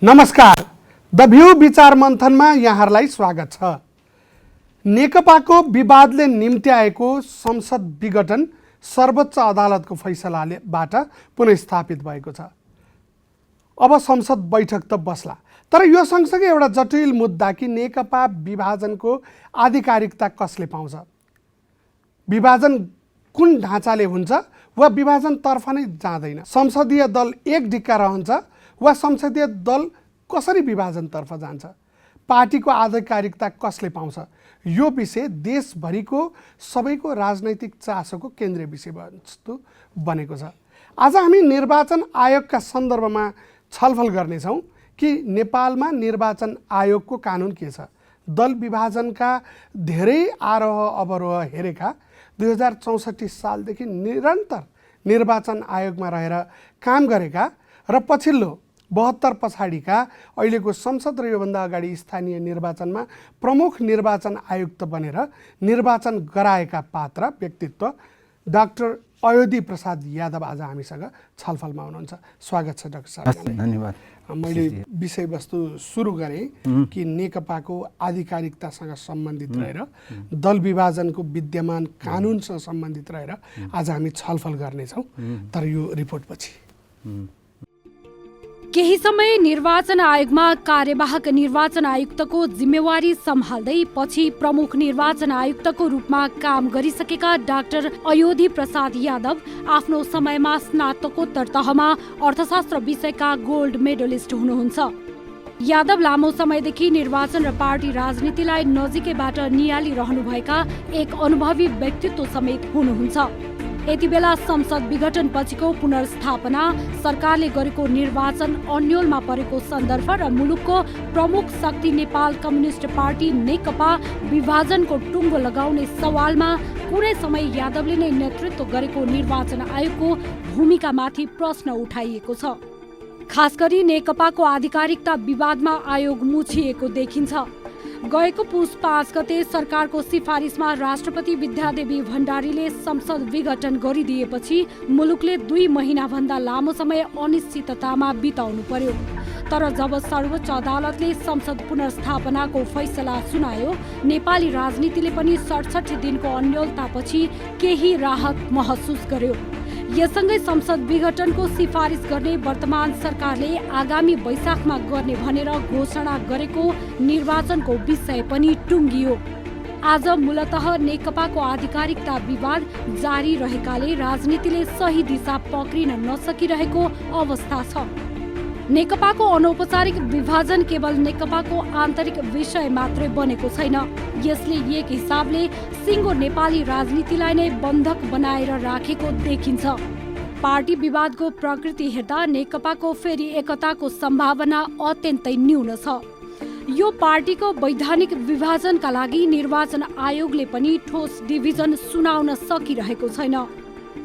नमस्कार, the view विचार मन्थनमा यहाँहरूलाई स्वागत छ। नेकपाको विवादले निम्ति आएको संसद विघटन सर्वोच्च अदालतको फैसलाबाट पुनर्स्थापित भएको छ। अब संसद बैठक त बस्ला, तर यो सँगसँगै एउटा जटिल मुद्दा कि नेकपा विभाजनको आधिकारिकता कसले पाउँछ, विभाजन कुन ढाँचाले हुन्छ वा विभाजनतर्फ नै जाँदैन, संसदीय दल एक ढिक्का रहन्छ वा संसदीय दल कसरी विभाजनतर्फ जान्छ, पार्टीको आधिकारिकता कसले पाउँछ, यो विषय देशभरिको सबैको राजनैतिक चासोको केन्द्रीय विषयवस्तु बनेको छ। आज हामी निर्वाचन आयोगका सन्दर्भमा छलफल गर्नेछौँ कि नेपालमा निर्वाचन आयोगको कानुन के छ। दल विभाजनका धेरै आरोह अवरोह हेरेका 2064 सालदेखि निरन्तर निर्वाचन आयोगमा रहेर काम गरेका र पछिल्लो 72 पछाडिका अहिलेको संसद र योभन्दा अगाडि स्थानीय निर्वाचनमा प्रमुख निर्वाचन आयुक्त बनेर निर्वाचन गराएका पात्र व्यक्तित्व डाक्टर अयोधी प्रसाद यादव आज हामीसँग छलफलमा हुनुहुन्छ। स्वागत छ डाक्टर साहब। धन्यवाद। मैले विषयवस्तु सुरु गरेँ कि नेकपाको आधिकारिकतासँग सम्बन्धित रहेर दल विभाजनको विद्यमान कानुनसँग सम्बन्धित रहेर आज हामी छलफल गर्नेछौँ, तर यो रिपोर्टपछि। केही समय निर्वाचन आयोगमा कार्यवाहक निर्वाचन आयुक्तको जिम्मेवारी सम्हाल्दै पछि प्रमुख निर्वाचन आयुक्तको रूपमा काम गरिसकेका डाक्टर अयोधी प्रसाद यादव आफ्नो समयमा स्नातकोत्तर तहमा अर्थशास्त्र विषयका गोल्ड मेडलिस्ट हुनुहुन्छ। यादव लामो समयदेखि निर्वाचन र पार्टी राजनीतिलाई नजिकैबाट नियालिरहनुभएका एक अनुभवी व्यक्तित्व समेत हुनुहुन्छ। यति बेला संसद विघटन पछिको पुनर्स्थापना, सरकारले गरेको निर्वाचन अन्योलमा परेको सन्दर्भ र मुलुकको प्रमुख शक्ति नेपाल कम्युनिस्ट पार्टी नेकपा विभाजनको टुङ्गो लगाउने सवालमा कुनै समय यादवले नै नेतृत्व गरेको निर्वाचन आयोगको भूमिकामाथि प्रश्न उठाइएको छ। खास गरी नेकपाको आधिकारिकता विवादमा आयोग मुछिएको देखिन्छ। गएको पुस 5 गते सरकारको सिफारिसमा राष्ट्रपति विद्यादेवी भण्डारीले संसद विघटन गरिदिएपछि मुलुकले 2 महिनाभन्दा लामो समय अनिश्चिततामा बिताउनु पर्यो। तर जब सर्वोच्च अदालतले संसद पुनर्स्थापनाको फैसला सुनायो, नेपाली राजनीतिले पनि 67 दिनको अन्योलतापछि केही राहत महसुस गर्यो। यससँगै संसद विघटनको सिफारिस गर्ने वर्तमान सरकारले आगामी वैशाखमा गर्ने भनेर घोषणा गरेको निर्वाचनको विषय पनि टुङ्गियो। आज मूलतः नेकपाको आधिकारिकता विवाद जारी रहेकाले राजनीतिले सही दिशा पक्रिन नसकिरहेको अवस्था छ। नेकपाको अनौपचारिक विभाजन केवल नेकपाको आन्तरिक विषय मात्रै बनेको छैन। यसले एक हिसाबले सिङ्गो नेपाली राजनीतिलाई नै बन्धक बनाएर राखेको देखिन्छ। पार्टी विवादको प्रकृति हेर्दा नेकपाको फेरि एकताको सम्भावना अत्यन्तै न्यून छ। यो पार्टीको वैधानिक विभाजनका लागि निर्वाचन आयोगले पनि ठोस डिभिजन सुनाउन सकिरहेको छैन।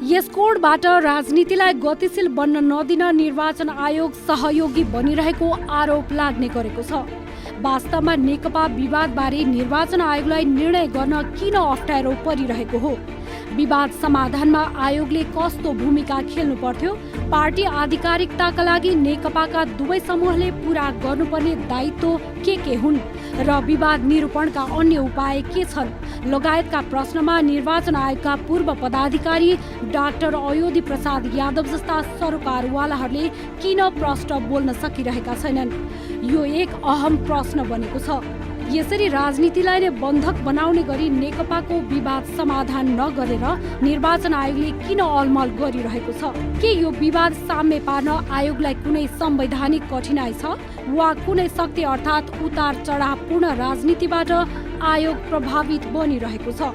यस कोडबाट राजनीतिलाई गतिशील बन्न नदिन निर्वाचन आयोग सहयोगी बनिरहेको आरोप लाग्ने गरेको छ। वास्तवमा नेकपा विवादबारे निर्वाचन आयोगलाई निर्णय गर्न किन अप्ठ्यारो परिरहेको हो? विवाद समाधानमा आयोगले कस्तो भूमिका खेल्नु पर्थ्यो? पार्टी आधिकारिकताका लागि नेकपाका दुवै समूहले पूरा गर्नुपर्ने दायित्व के हुन् र विवाद निरूपणका अन्य उपाय के छन् लगायतका प्रश्नमा निर्वाचन आयोगका पूर्व पदाधिकारी डाक्टर अयोधी प्रसाद यादव जस्ता सरोकारवालाहरूले किन प्रश्न बोल्न सकिरहेका छैनन्? यो एक अहम प्रश्न बनेको छ। यसरी राजनीतिलाई नै बन्धक बनाउने गरी नेकपाको विवाद समाधान नगरेर निर्वाचन आयोगले किन अलमल गरिरहेको छ? के यो विवाद साम्य पार्न आयोगलाई कुनै संवैधानिक कठिनाइ छ वा कुनै शक्ति अर्थात् उतार चढावपूर्ण राजनीतिबाट आयोग प्रभावित बनिरहेको छ?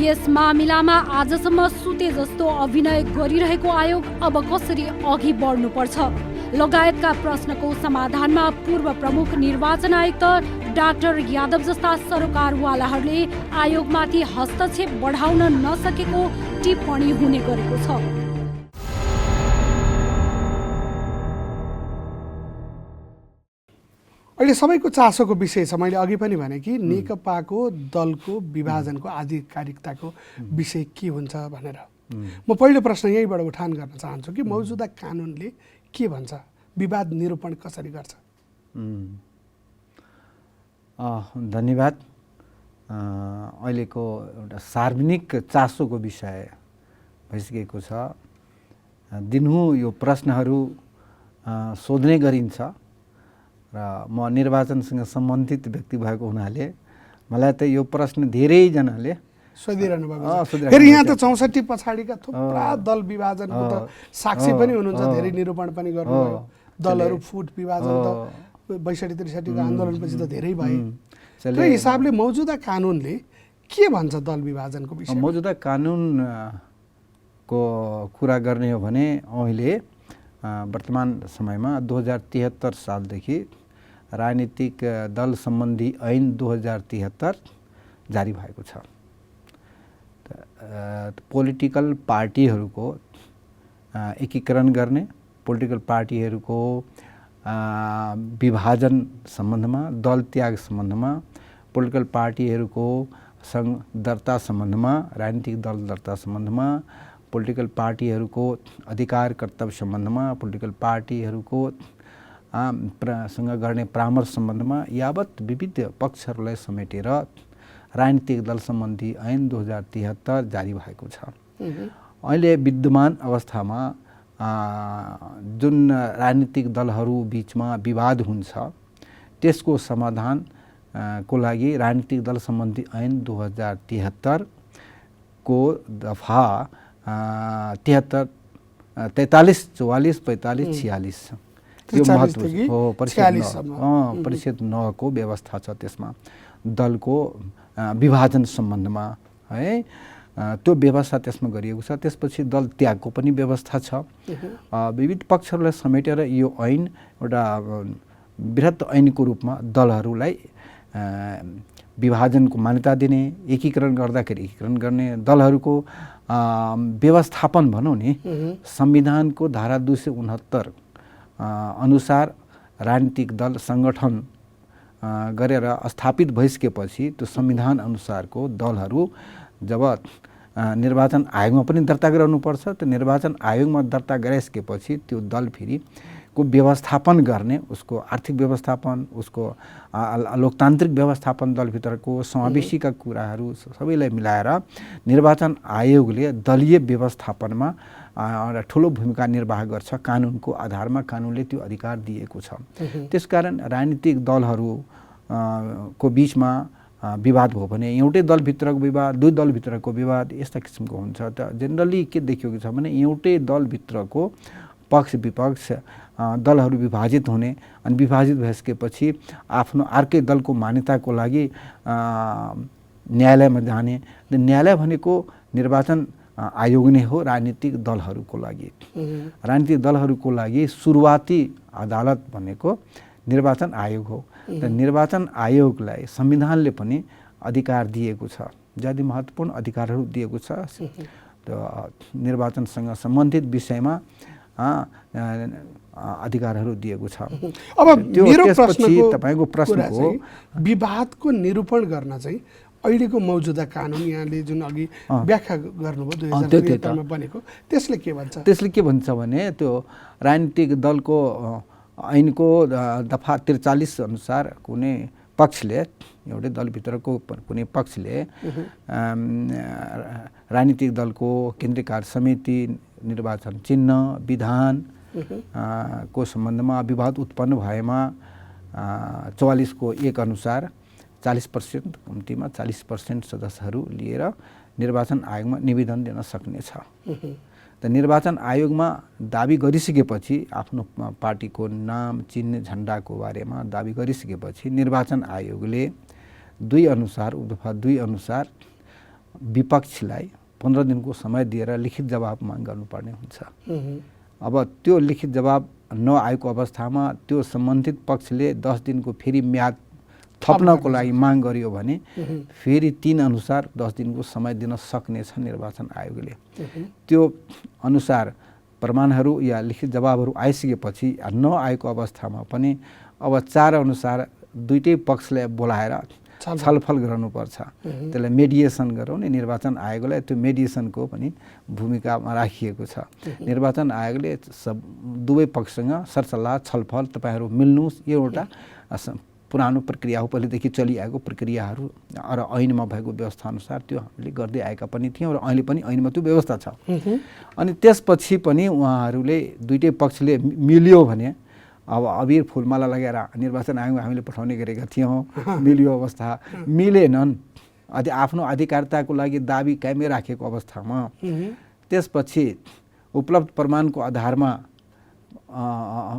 यस मामिलामा आजसम्म सुते जस्तो अभिनय गरिरहेको आयोग अब कसरी अघि बढ्नुपर्छ लगायतका प्रश्नको समाधानमा पूर्व प्रमुख निर्वाचन आयुक्त डाक्टर यादव जस्ता सरोकारवालाहरूले आयोगमाथि हस्तक्षेप बढाउन नसकेको टिप्पणी हुने गरेको छ। अहिले सबैको चासोको विषय छ। मैले अघि पनि भने कि नेकपाको दलको विभाजनको आधिकारिकताको विषय के हुन्छ भनेर। म पहिलो प्रश्न यहीँबाट उठान गर्न चाहन्छु कि मौजुदा कानुनले के भन्छ, विवाद निरूपण कसरी गर्छ? धन्यवाद। अहिलेको एउटा सार्वजनिक चासोको विषय भइसकेको छ। दिनहुँ यो प्रश्नहरू सोध्ने गरिन्छ र म निर्वाचनसँग सम्बन्धित व्यक्ति भएको हुनाले मलाई त यो प्रश्न धेरैजनाले सोधिरहनु भएको छ। फेरि यहाँ त 64 पछाडिका थुप्रा दल विभाजनको त साक्षी पनि हुनुहुन्छ, धेरै निरूपण पनि गर्नुभयो। दलहरू फुट विभाजन त 62-63 को आन्दोलनपछि त धेरै भए। त्यो हिसाबले मौजुदा कानुनले के भन्छ दल विभाजनको विषयमा? मौजुदा कानुनको कुरा गर्ने हो भने अहिले वर्तमान समयमा 2073 सालदेखि राजनीतिक दल सम्बन्धी ऐन 2073 जारी भएको छ। पोलिटिकल पार्टीहरूको एकीकरण गर्ने, पोलिटिकल पार्टीहरूको विभाजन सम्बन्धमा, दल त्याग सम्बन्धमा, पोलिटिकल पार्टीहरूको सङ्घ दर्ता सम्बन्धमा, राजनीतिक दल दर्ता सम्बन्धमा, पोलिटिकल पार्टीहरूको अधिकार कर्तव्य सम्बन्धमा, पोलिटिकल पार्टीहरूको सँग गर्ने परामर्श सम्बन्धमा यावत विविध पक्षहरूलाई समेटेर राजनीतिक दल सम्बन्धी ऐन 2073 जारी भएको छ। अहिले विद्यमान अवस्थामा जुन राजनीतिक दलहरू बिचमा विवाद हुन्छ त्यसको समाधान को लागि राजनीतिक दल सम्बन्धी ऐन 2073 को दफा 73, 43, 44, 45, 46 यो महत्त्व हो। परिषद 9 को व्यवस्था छ त्यसमा दलको विभाजन सम्बन्धमा है, त्यो व्यवस्था त्यसमा गरिएको छ। त्यसपछि दल त्यागको पनि व्यवस्था छ। विविध पक्षहरूलाई समेटेर यो ऐन एउटा बृहत ऐनको रूपमा दलहरूलाई विभाजनको मान्यता दिने, एकीकरण गर्दाखेरि एकीकरण गर्ने, दलहरूको व्यवस्थापन भनौँ नि संविधानको धारा 269 अनुसार राजनीतिक दल सङ्गठन गरेर स्थापित भइसकेपछि त्यो संविधान अनुसारको दलहरू जब निर्वाचन आयोगमा पनि दर्ता गराउनुपर्छ। त्यो निर्वाचन आयोगमा दर्ता गराइसकेपछि त्यो दल फेरि को व्यवस्थापन गर्ने, उसको आर्थिक व्यवस्थापन, उसको लोकतान्त्रिक व्यवस्थापन, दलभित्रको समावेशीका कुराहरू सबैलाई मिलाएर निर्वाचन आयोगले दलीय व्यवस्थापनमा एउटा ठुलो भूमिका निर्वाह गर्छ। कानुनको आधारमा कानुनले त्यो अधिकार दिएको छ। त्यसकारण राजनीतिक दलहरू को बिचमा विवाद हो भने एउटै दलभित्रको विवाद, दुई दलभित्रको विवाद यस्ता किसिमको हुन्छ। त जेनरली के देखिएको छ भने एउटै दलभित्रको पक्ष विपक्ष दलहरू विभाजित हुने, अनि विभाजित भइसकेपछि आफ्नो अर्कै दलको मान्यताको लागि न्यायालयमा जाने। न्यायालय भनेको निर्वाचन आयोग नै हो राजनीतिक दलहरूको लागि। राजनीतिक दलहरूको लागि सुरुवाती अदालत भनेको निर्वाचन आयोग हो। र निर्वाचन आयोगलाई संविधानले पनि अधिकार दिएको छ, ज्यादै महत्त्वपूर्ण अधिकारहरू दिएको छ। निर्वाचनसँग सम्बन्धित विषयमा अधिकारहरू दिएको छ। अब मेरो प्रश्नको तपाईको प्रश्नको विवादको निरूपण गर्न चाहिँ अहिलेको मौजुदा कानुन यहाँले जुन अघि व्याख्या गर्नुभयो 2073 मा बनेको, त्यसले के भन्छ? त्यसले के भन्छ भने त्यो राजनीतिक दलको ऐनको दफा 43 अनुसार कुनै पक्षले, एउटै दलभित्रको कुनै पक्षले राजनीतिक दलको केन्द्रीय कार्य समिति, निर्वाचन चिन्ह, विधान को सम्बन्धमा विवाद उत्पन्न भएमा 44 को 1 अनुसार 40% कम्तीमा 40% सदस्यहरू लिएर निर्वाचन आयोगमा निवेदन दिन सक्नेछ। त निर्वाचन आयोगमा दाबी गरिसकेपछि आफ्नो पार्टीको नाम, चिन्ह, झण्डाको बारेमा दाबी गरिसकेपछि निर्वाचन आयोगले 2 अनुसार दफा 2 अनुसार विपक्षलाई 15 दिनको समय दिएर लिखित जवाब माग गर्नुपर्ने हुन्छ। अब त्यो लिखित जवाब नआएको अवस्थामा त्यो सम्बन्धित पक्षले 10 दिनको फेरि म्याद थप्नको लागि माग गरियो भने फेरि 3 अनुसार 10 दिनको समय दिन सक्नेछ निर्वाचन आयोगले। त्यो अनुसार प्रमाणहरू या लिखित जवाबहरू आइसकेपछि नआएको अवस्थामा पनि अब 4 अनुसार दुईटै पक्षलाई बोलाएर छलफल गर्नुपर्छ। त्यसलाई मेडिएसन गरौँ नि, निर्वाचन आयोगलाई त्यो मेडिएसनको पनि भूमिकामा राखिएको छ। निर्वाचन आयोगले दुवै पक्षसँग सरसल्लाह छलफल तपाईँहरू मिल्नुहोस्, यो एउटा पुरानो प्रक्रिया हो, पहिलेदेखि चलिआएको प्रक्रियाहरू र ऐनमा भएको व्यवस्थाअनुसार त्यो हामीले गर्दै आएका पनि थियौँ र अहिले पनि ऐनमा त्यो व्यवस्था छ। अनि त्यसपछि पनि उहाँहरूले दुईटै पक्षले मिल्यो भने अब अबिर फुलमाला लगाएर निर्वाचन आयोगमा हामीले पठाउने गरेका थियौँ, मिल्यो अवस्था मिलेनन्, आफ्नो अधिकारिताको लागि दाबी कायमै राखेको अवस्थामा त्यसपछि उपलब्ध प्रमाणको आधारमा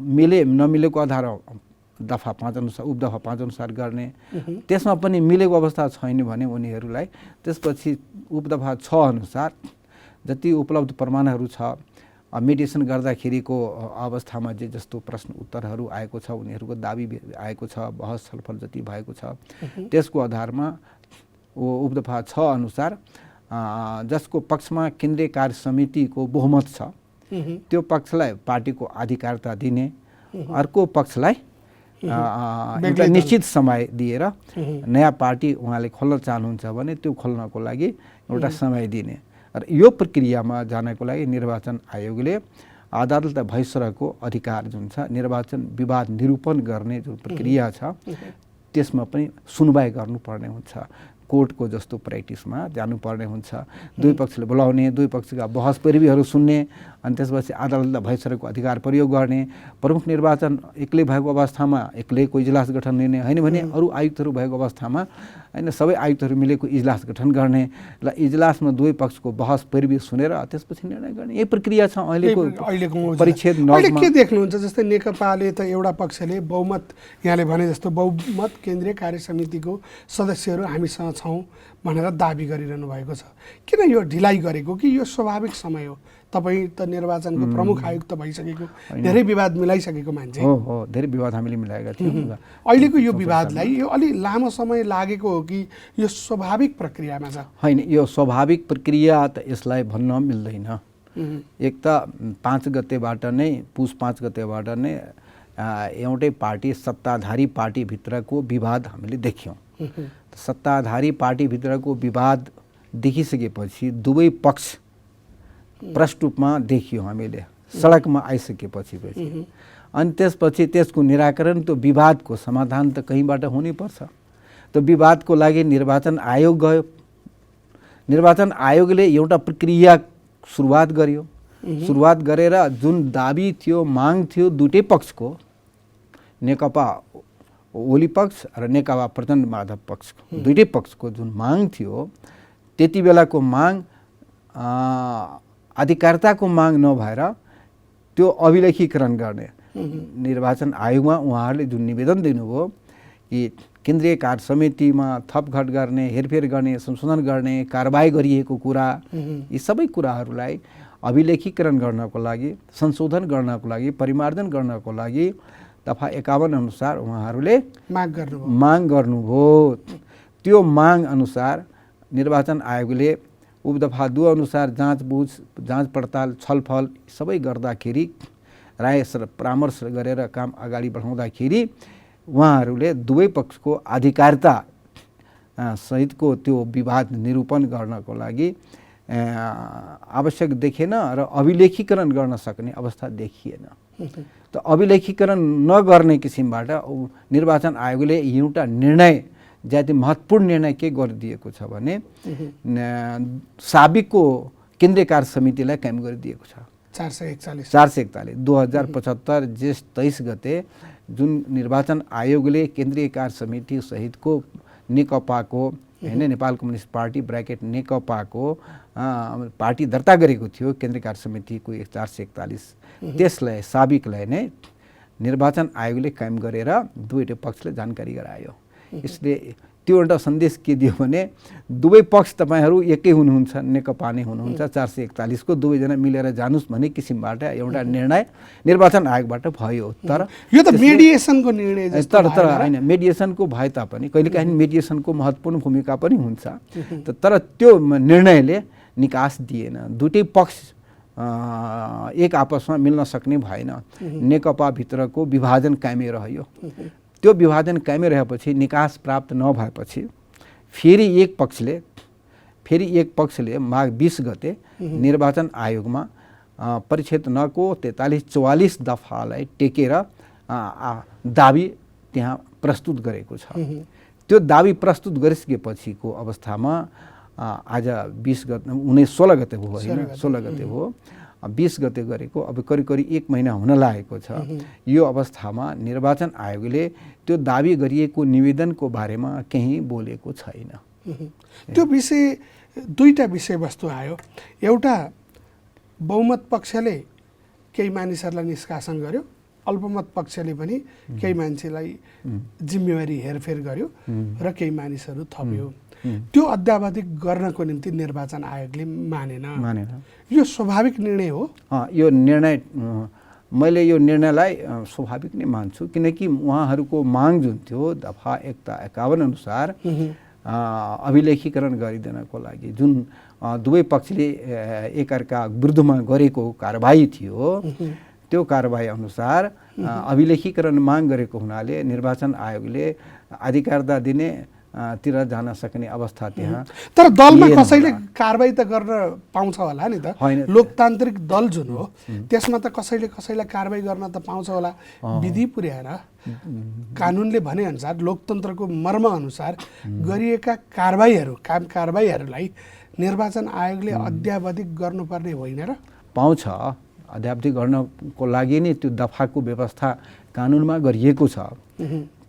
मिले नमिलेको आधार दफा 5 अनुसार उपदफा 5 अनुसार गर्ने, त्यसमा पनि मिलेको अवस्था छैन भने उनीहरूलाई त्यसपछि उपदफा 6 अनुसार जति उपलब्ध प्रमाणहरू छ मेडिएसन गर्दाखेरिको अवस्थामा जे जस्तो प्रश्न उत्तरहरू आएको छ, उनीहरूको दाबी आएको छ, बहस छलफल जति भएको छ त्यसको आधारमा उपदफा 6 अनुसार जसको पक्षमा केन्द्रीय कार्य समितिको बहुमत छ त्यो पक्षलाई पार्टीको अधिकारिता दिने, अर्को पक्षलाई एउटा निश्चित समय दिएर नयाँ पार्टी उहाँले खोल्न चाहनुहुन्छ भने त्यो खोल्नको लागि एउटा समय दिने। र यो प्रक्रियामा जानको लागि निर्वाचन आयोगले अदालत भइसकेको अधिकार जुन छ, निर्वाचन विवाद निरूपण गर्ने जुन प्रक्रिया छ त्यसमा पनि सुनवाई गर्नुपर्ने हुन्छ। कोर्टको जस्तो प्र्याक्टिसमा जानुपर्ने हुन्छ। दुई पक्षले बोलाउने, दुई पक्षका बहस परिविहरू सुन्ने, अनि त्यसपछि अदालतलाई भइसकेको अधिकार प्रयोग गर्ने, प्रमुख निर्वाचन एक्लै भएको अवस्थामा एक्लैको इजलास गठन गर्ने, होइन भने अरू आयुक्तहरू भएको अवस्थामा होइन सबै आयुक्तहरू मिलेको इजलास गठन गर्ने र इजलासमा दुवै पक्षको बहस परिवि सुनेर त्यसपछि निर्णय गर्ने। यही प्रक्रिया छ अहिलेको परिच्छेद 9 मा। के देख्नुहुन्छ जस्तै नेकपाले त एउटा पक्षले बहुमत, यहाँले भने जस्तो बहुमत केन्द्रीय कार्य समितिको सदस्यहरू हामीसँग छौँ भनेर दाबी गरिरहनु भएको छ। किन यो ढिलाइ गरेको कि यो स्वाभाविक समय हो? तपाईँ त निर्वाचनको प्रमुख आयुक्त भइसकेको, धेरै विवाद मिलाइसकेको मान्छे हो, धेरै विवाद हामीले मिलाएका थियौँ। अहिलेको यो विवादलाई यो अलि लामो समय लागेको हो कि यो स्वाभाविक प्रक्रियामा छ? होइन, यो स्वाभाविक प्रक्रिया त यसलाई भन्न मिल्दैन। एक त 5 गतेबाट नै, पुस 5 गतेबाट नै एउटै पार्टी सत्ताधारी पार्टीभित्रको विवाद हामीले देख्यौँ। सत्ताधारी पार्टीभित्रको विवाद देखिसकेपछि दुवै पक्ष प्रष्ट रूपमा देखियो हामीले सडकमा आइसकेपछि अनि त्यसपछि त्यसको निराकरण, त्यो विवादको समाधान त कहीँबाट हुनैपर्छ। त्यो विवादको लागि निर्वाचन आयोग गयो, निर्वाचन आयोगले एउटा प्रक्रिया सुरुवात गर्यो। सुरुवात गरेर जुन दाबी थियो, माग थियो दुईटै पक्षको, नेकपा ओली पक्ष र नेकपा प्रचण्ड माधव पक्षको, दुईटै पक्षको जुन माग थियो त्यति बेलाको माग अधिकारिताको माग नभएर त्यो अभिलेखीकरण गर्ने निर्वाचन आयोगमा उहाँहरूले जुन निवेदन दिनुभयो कि केन्द्रीय कार्य समितिमा थपघट गर्ने, हेरफेर गर्ने, संशोधन गर्ने, कारबाही गरिएको कुरा, यी सबै कुराहरूलाई अभिलेखीकरण गर्नको लागि, संशोधन गर्नको लागि, परिमार्जन गर्नको लागि दफा 51 अनुसार उहाँहरूले माग गर्नुभयो। त्यो माग अनुसार निर्वाचन आयोगले उपदफा 2 अनुसार जाँच पडताल छलफल सबै गर्दाखेरि, राय परामर्श गरेर काम अगाडि बढाउँदाखेरि उहाँहरूले दुवै पक्षको अधिकारिता सहितको त्यो विवाद निरूपण गर्नको लागि आवश्यक देखेन र अभिलेखीकरण गर्न सक्ने अवस्था देखिएन। त अभिलेखीकरण नगर्ने किसिमबाट निर्वाचन आयोगले एउटा निर्णय, ज्यादै महत्त्वपूर्ण निर्णय के गरिदिएको छ भने साबिकको केन्द्रीय कार्य समितिलाई कायम गरिदिएको छ। 441 2075 जेठ 23 गते जुन निर्वाचन आयोगले केन्द्रीय कार्य समिति सहितको नेकपाको, होइन नेपाल कम्युनिस्ट पार्टी ब्राकेट नेकपाको पार्टी दर्ता गरेको थियो केन्द्रीय कार्य समितिको 441, त्यसलाई साबिकलाई नै निर्वाचन आयोगले कायम गरेर दुवैटै पक्षले जानकारी गरायो। यसले त्यो एउटा सन्देश के दियो भने दुवै पक्ष तपाईँहरू एकै हुनुहुन्छ, नेकपा नै हुनुहुन्छ, 441 को दुवैजना मिलेर जानुस् भन्ने किसिमबाट एउटा निर्णय निर्वाचन आयोगबाट भयो। तर यो त मेडिएसनको निर्णय जस्तो तर होइन, मेडिएसनको भए तापनि कहिलेकाहीँ मेडिएसनको महत्त्वपूर्ण भूमिका पनि हुन्छ। तर त्यो निर्णयले निकास दिएन, दुईटै पक्ष एक आपसमा मिल्न सक्ने भएन, नेकपा भित्रको विभाजन कायमै रह्यो। त्यो विभाजन कायमै रहेपछि निकास प्राप्त नभएपछि फेरि एक पक्षले माघ 20 गते निर्वाचन आयोगमा परिच्छेद 9 को 43-44 दफालाई टेकेर दाबी त्यहाँ प्रस्तुत गरेको छ। त्यो दाबी प्रस्तुत गरिसकेपछिको अवस्थामा आज 16 गते हो होइन, 16 गते हो, 20 गते गरेको अब करिब 1 महिना हुन लागेको छ। यो अवस्थामा निर्वाचन आयोगले त्यो दाबी गरिएको निवेदनको बारेमा केही बोलेको छैन। त्यो विषय दुईटा विषयवस्तु आयो। एउटा बहुमत पक्षले केही मानिसहरूलाई निष्कासन गर्यो, अल्पमत पक्षले पनि केही मान्छेलाई जिम्मेवारी हेरफेर गर्यो र केही मानिसहरू थप्यो। त्यो अद्यावधिक गर्नको निम्ति निर्वाचन आयोगले मानेन। यो स्वाभाविक निर्णय हो। यो निर्णय मैले यो निर्णयलाई स्वाभाविक नै मान्छु, किनकि उहाँहरूको माग जुन थियो दफा 51 अनुसार अभिलेखीकरण गरिदिनको लागि जुन दुवै पक्षले एकअर्का विरुद्धमा गरेको कारबाही थियो, त्यो कारबाही अनुसार अभिलेखीकरण माग गरेको हुनाले निर्वाचन आयोगले अधिकारता दिने तिर जान सक्ने अवस्था त्यहाँ। तर दलमा कसैले कारबाही त गर्न पाउँछ होला नि त? लोकतान्त्रिक दल जुन हो त्यसमा त कसैलाई कारबाही गर्न त पाउँछ होला। विधि पुर्याएर कानुनले भनेअनुसार लोकतन्त्रको मर्म अनुसार गरिएका कारबाहीहरूलाई निर्वाचन आयोगले अद्यावधिक गर्नुपर्ने होइन र? पाउँछ। अद्यावधिक गर्नको लागि नै त्यो दफाको व्यवस्था कानुनमा गरिएको छ।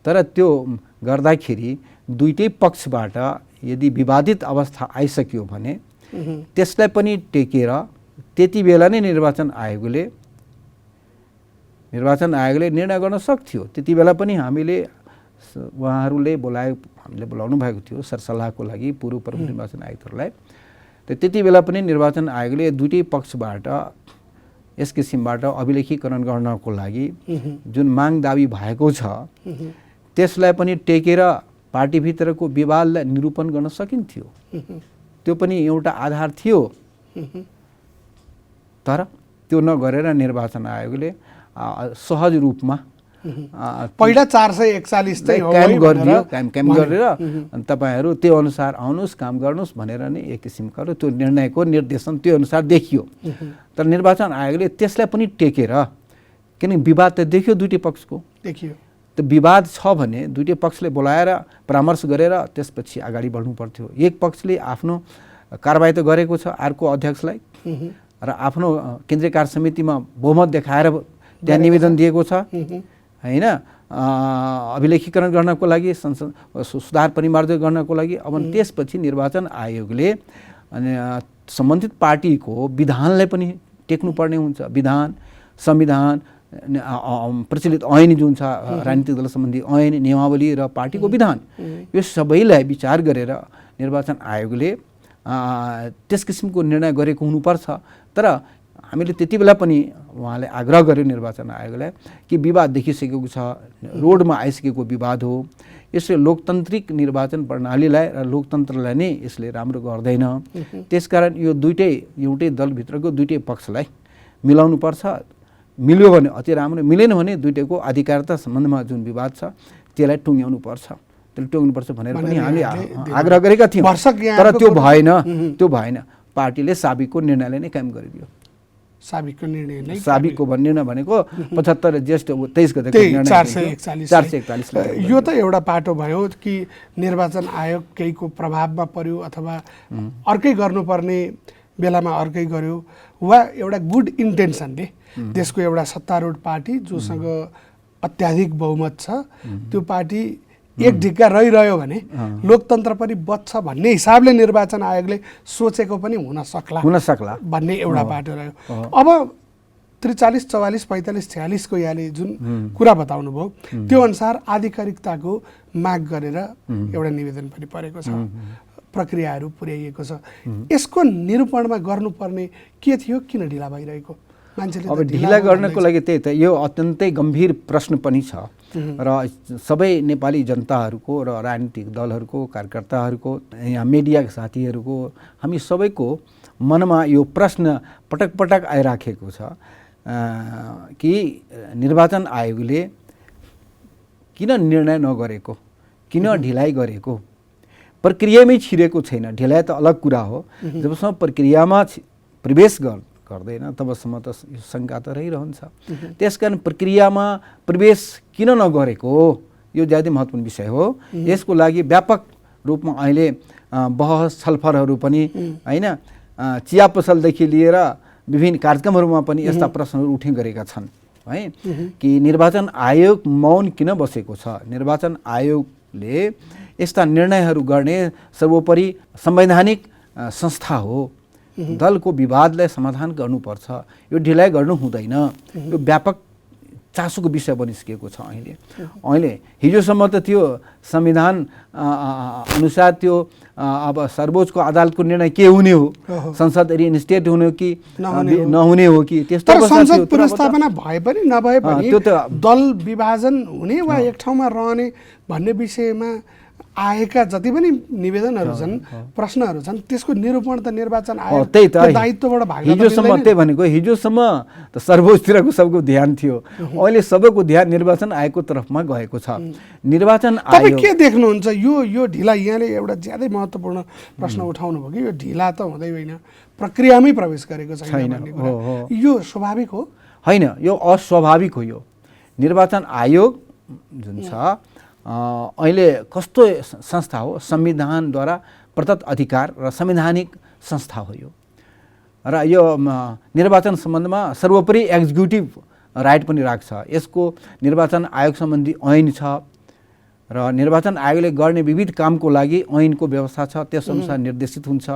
तर त्यो गर्दाखेरि दुईटै पक्षबाट यदि विवादित अवस्था आइसक्यो भने त्यसलाई पनि टेकेर त्यति बेला नै निर्वाचन आयोगले निर्णय गर्न सक्थ्यो। त्यति बेला पनि उहाँहरूले हामीले बोलाउनु भएको थियो सरसल्लाहको लागि पूर्व प्रमुख निर्वाचन आयुक्तहरूलाई। त्यति बेला पनि निर्वाचन आयोगले दुईटै पक्षबाट यस किसिमबाट अभिलेखीकरण गर्नको लागि जुन माग दाबी भएको छ त्यसलाई पनि टेकेर पार्टीभित्रको विवादलाई निरूपण गर्न सकिन्थ्यो। त्यो पनि एउटा आधार थियो। तर त्यो नगरेर निर्वाचन आयोगले सहज रूपमा पहिला 441 चाहिँ काम गरेर तपाईहरू त्यो अनुसार आउनुहोस् काम गर्नुहोस् भनेर नै एक किसिमको त्यो निर्णयको निर्देशन त्यो अनुसार देखियो। तर निर्वाचन आयोगले त्यसलाई पनि टेकेर, किनकि विवाद त देखियो दुईटै पक्षको देखियो, त्यो विवाद छ भने दुईटै पक्षले बोलाएर परामर्श गरेर त्यसपछि अगाडि बढ्नु पर्थ्यो। एक पक्षले आफ्नो कारबाही त गरेको छ अर्को अध्यक्षलाई र आफ्नो केन्द्रीय कार्य समितिमा बहुमत देखाएर त्यहाँ निवेदन दिएको छ होइन, अभिलेखीकरण गर्नको लागि सुधार परिमार्जन गर्नको लागि। अब त्यसपछि निर्वाचन आयोगले सम्बन्धित पार्टीको विधानलाई पनि टेक्नुपर्ने हुन्छ। विधान, संविधान, प्रचलित ऐन जुन छ राजनीतिक दल सम्बन्धी ऐन, नियमावली र पार्टीको विधान, यो सबैलाई विचार गरेर निर्वाचन आयोगले त्यस किसिमको निर्णय गरेको हुनुपर्छ। तर हामीले त्यति बेला पनि उहाँले आग्रह गर्यो निर्वाचन आयोगलाई कि विवाद देखिसकेको छ, रोडमा आइसकेको विवाद हो, यसले लोकतान्त्रिक निर्वाचन प्रणालीलाई र लोकतन्त्रलाई नै यसले राम्रो गर्दैन। त्यसकारण यो एउटै दलभित्रको दुईटै पक्षलाई मिलाउनु पर्छ। मिल्यो भने अति राम्रो, मिलेन भने दुईटैको अधिकारता सम्बन्धमा जुन विवाद छ त्यसलाई टुङ्ग्याउनु पर्छ भनेर पनि हामीले आग्रह गरेका थियौँ। तर त्यो भएन। पार्टीले साबिकको निर्णयले नै कायम गरिदियो। साबिकको निर्णय भनेको 75 ज्येष्ठ 23 गतेको निर्णय 441। यो त एउटा पाटो भयो कि निर्वाचन आयोग केहीको प्रभावमा पर्यो अथवा अर्कै गर्नुपर्ने बेलामा अर्कै गर्यो, वा एउटा गुड इन्टेन्सनले देशको एउटा सत्तारूढ पार्टी जोसँग अत्याधिक बहुमत छ त्यो पार्टी एक ढिक्का रहिरह्यो भने लोकतन्त्र पनि बच्छ भन्ने हिसाबले निर्वाचन आयोगले सोचेको पनि हुन सक्ला भन्ने एउटा बाटो रह्यो। अब 43, 44, 45, 46 को यहाँले जुन कुरा बताउनु भयो त्यो अनुसार आधिकारिकताको माग गरेर एउटा निवेदन पनि परेको छ, प्रक्रियाहरू पुर्याइएको छ। यसको निरूपणमा गर्नुपर्ने के थियो, किन ढिला भइरहेको? मान्छेले अब ढिला गर्नको लागि त्यही त यो अत्यन्तै गम्भीर प्रश्न पनि छ र सबै नेपाली जनताहरूको र राजनीतिक दलहरूको कार्यकर्ताहरूको यहाँ मिडियाका साथीहरूको हामी सबैको मनमा यो प्रश्न पटक पटक आइराखेको छ कि निर्वाचन आयोगले किन निर्णय नगरेको, किन ढिलाइ गरेको, प्रक्रियामै छिरेको छैन। ढिलाइ त अलग कुरा हो, जबसम्म प्रक्रियामा प्रवेश गर्दैन तबसम्म त शङ्का त रहिरहन्छ। त्यसकारण प्रक्रियामा प्रवेश किन नगरेको यो ज्यादै महत्त्वपूर्ण विषय हो। यसको लागि व्यापक रूपमा अहिले बहस छलफलहरू पनि होइन, चिया पसलदेखि लिएर विभिन्न कार्यक्रमहरूमा पनि यस्ता प्रश्नहरू उठ्ने गरेका छन् है, कि निर्वाचन आयोग मौन किन बसेको छ। निर्वाचन आयोगले यस्ता निर्णयहरू गर्ने सर्वोपरि संवैधानिक संस्था हो। दलको विवादलाई समाधान गर्नुपर्छ, यो ढिलाइ गर्नु हुँदैन। यो व्यापक चासोको विषय बनिसकेको छ अहिले। हिजोसम्म त त्यो संविधान अनुसार त्यो अब सर्वोच्चको अदालतको निर्णय के हुने हो, संसद रिइन्स्टेट हुने हो कि नहुने हो कि त्यस्तो संसद पुनर्स्थापना भए पनि नभए पनि त्यो त दल विभाजन हुने वा एक ठाउँमा रहने भन्ने विषयमा आएका जति पनि निवेदनहरू छन्, प्रश्नहरू छन्, त्यसको निरूपण त निर्वाचन आयोग त्यही त दायित्वबाट भाग्न हिजोसम्म त्यही भनेको। हिजोसम्म त सर्वोच्चतिरको सबको ध्यान थियो, अहिले सबैको ध्यान निर्वाचन आयोगको तर्फमा गएको छ। निर्वाचन आयोग के देख्नुहुन्छ यो ढिला? यहाँले एउटा ज्यादै महत्त्वपूर्ण प्रश्न उठाउनु भयो कि यो ढिला त हुँदै होइन, प्रक्रियामै प्रवेश गरेको छैन भन्ने कुरा, यो स्वाभाविक हो? होइन, यो अस्वाभाविक हो। यो निर्वाचन आयोग जुन छ अहिले कस्तो संस्था हो, संविधानद्वारा प्रदत्त अधिकार र संवैधानिक संस्था हो यो। र यो निर्वाचन सम्बन्धमा सर्वोपरि एक्जिक्युटिभ राइट पनि राख्छ। यसको निर्वाचन आयोग सम्बन्धी ऐन छ र निर्वाचन आयोगले गर्ने विविध कामको लागि ऐनको व्यवस्था छ, त्यसअनुसार निर्देशित हुन्छ।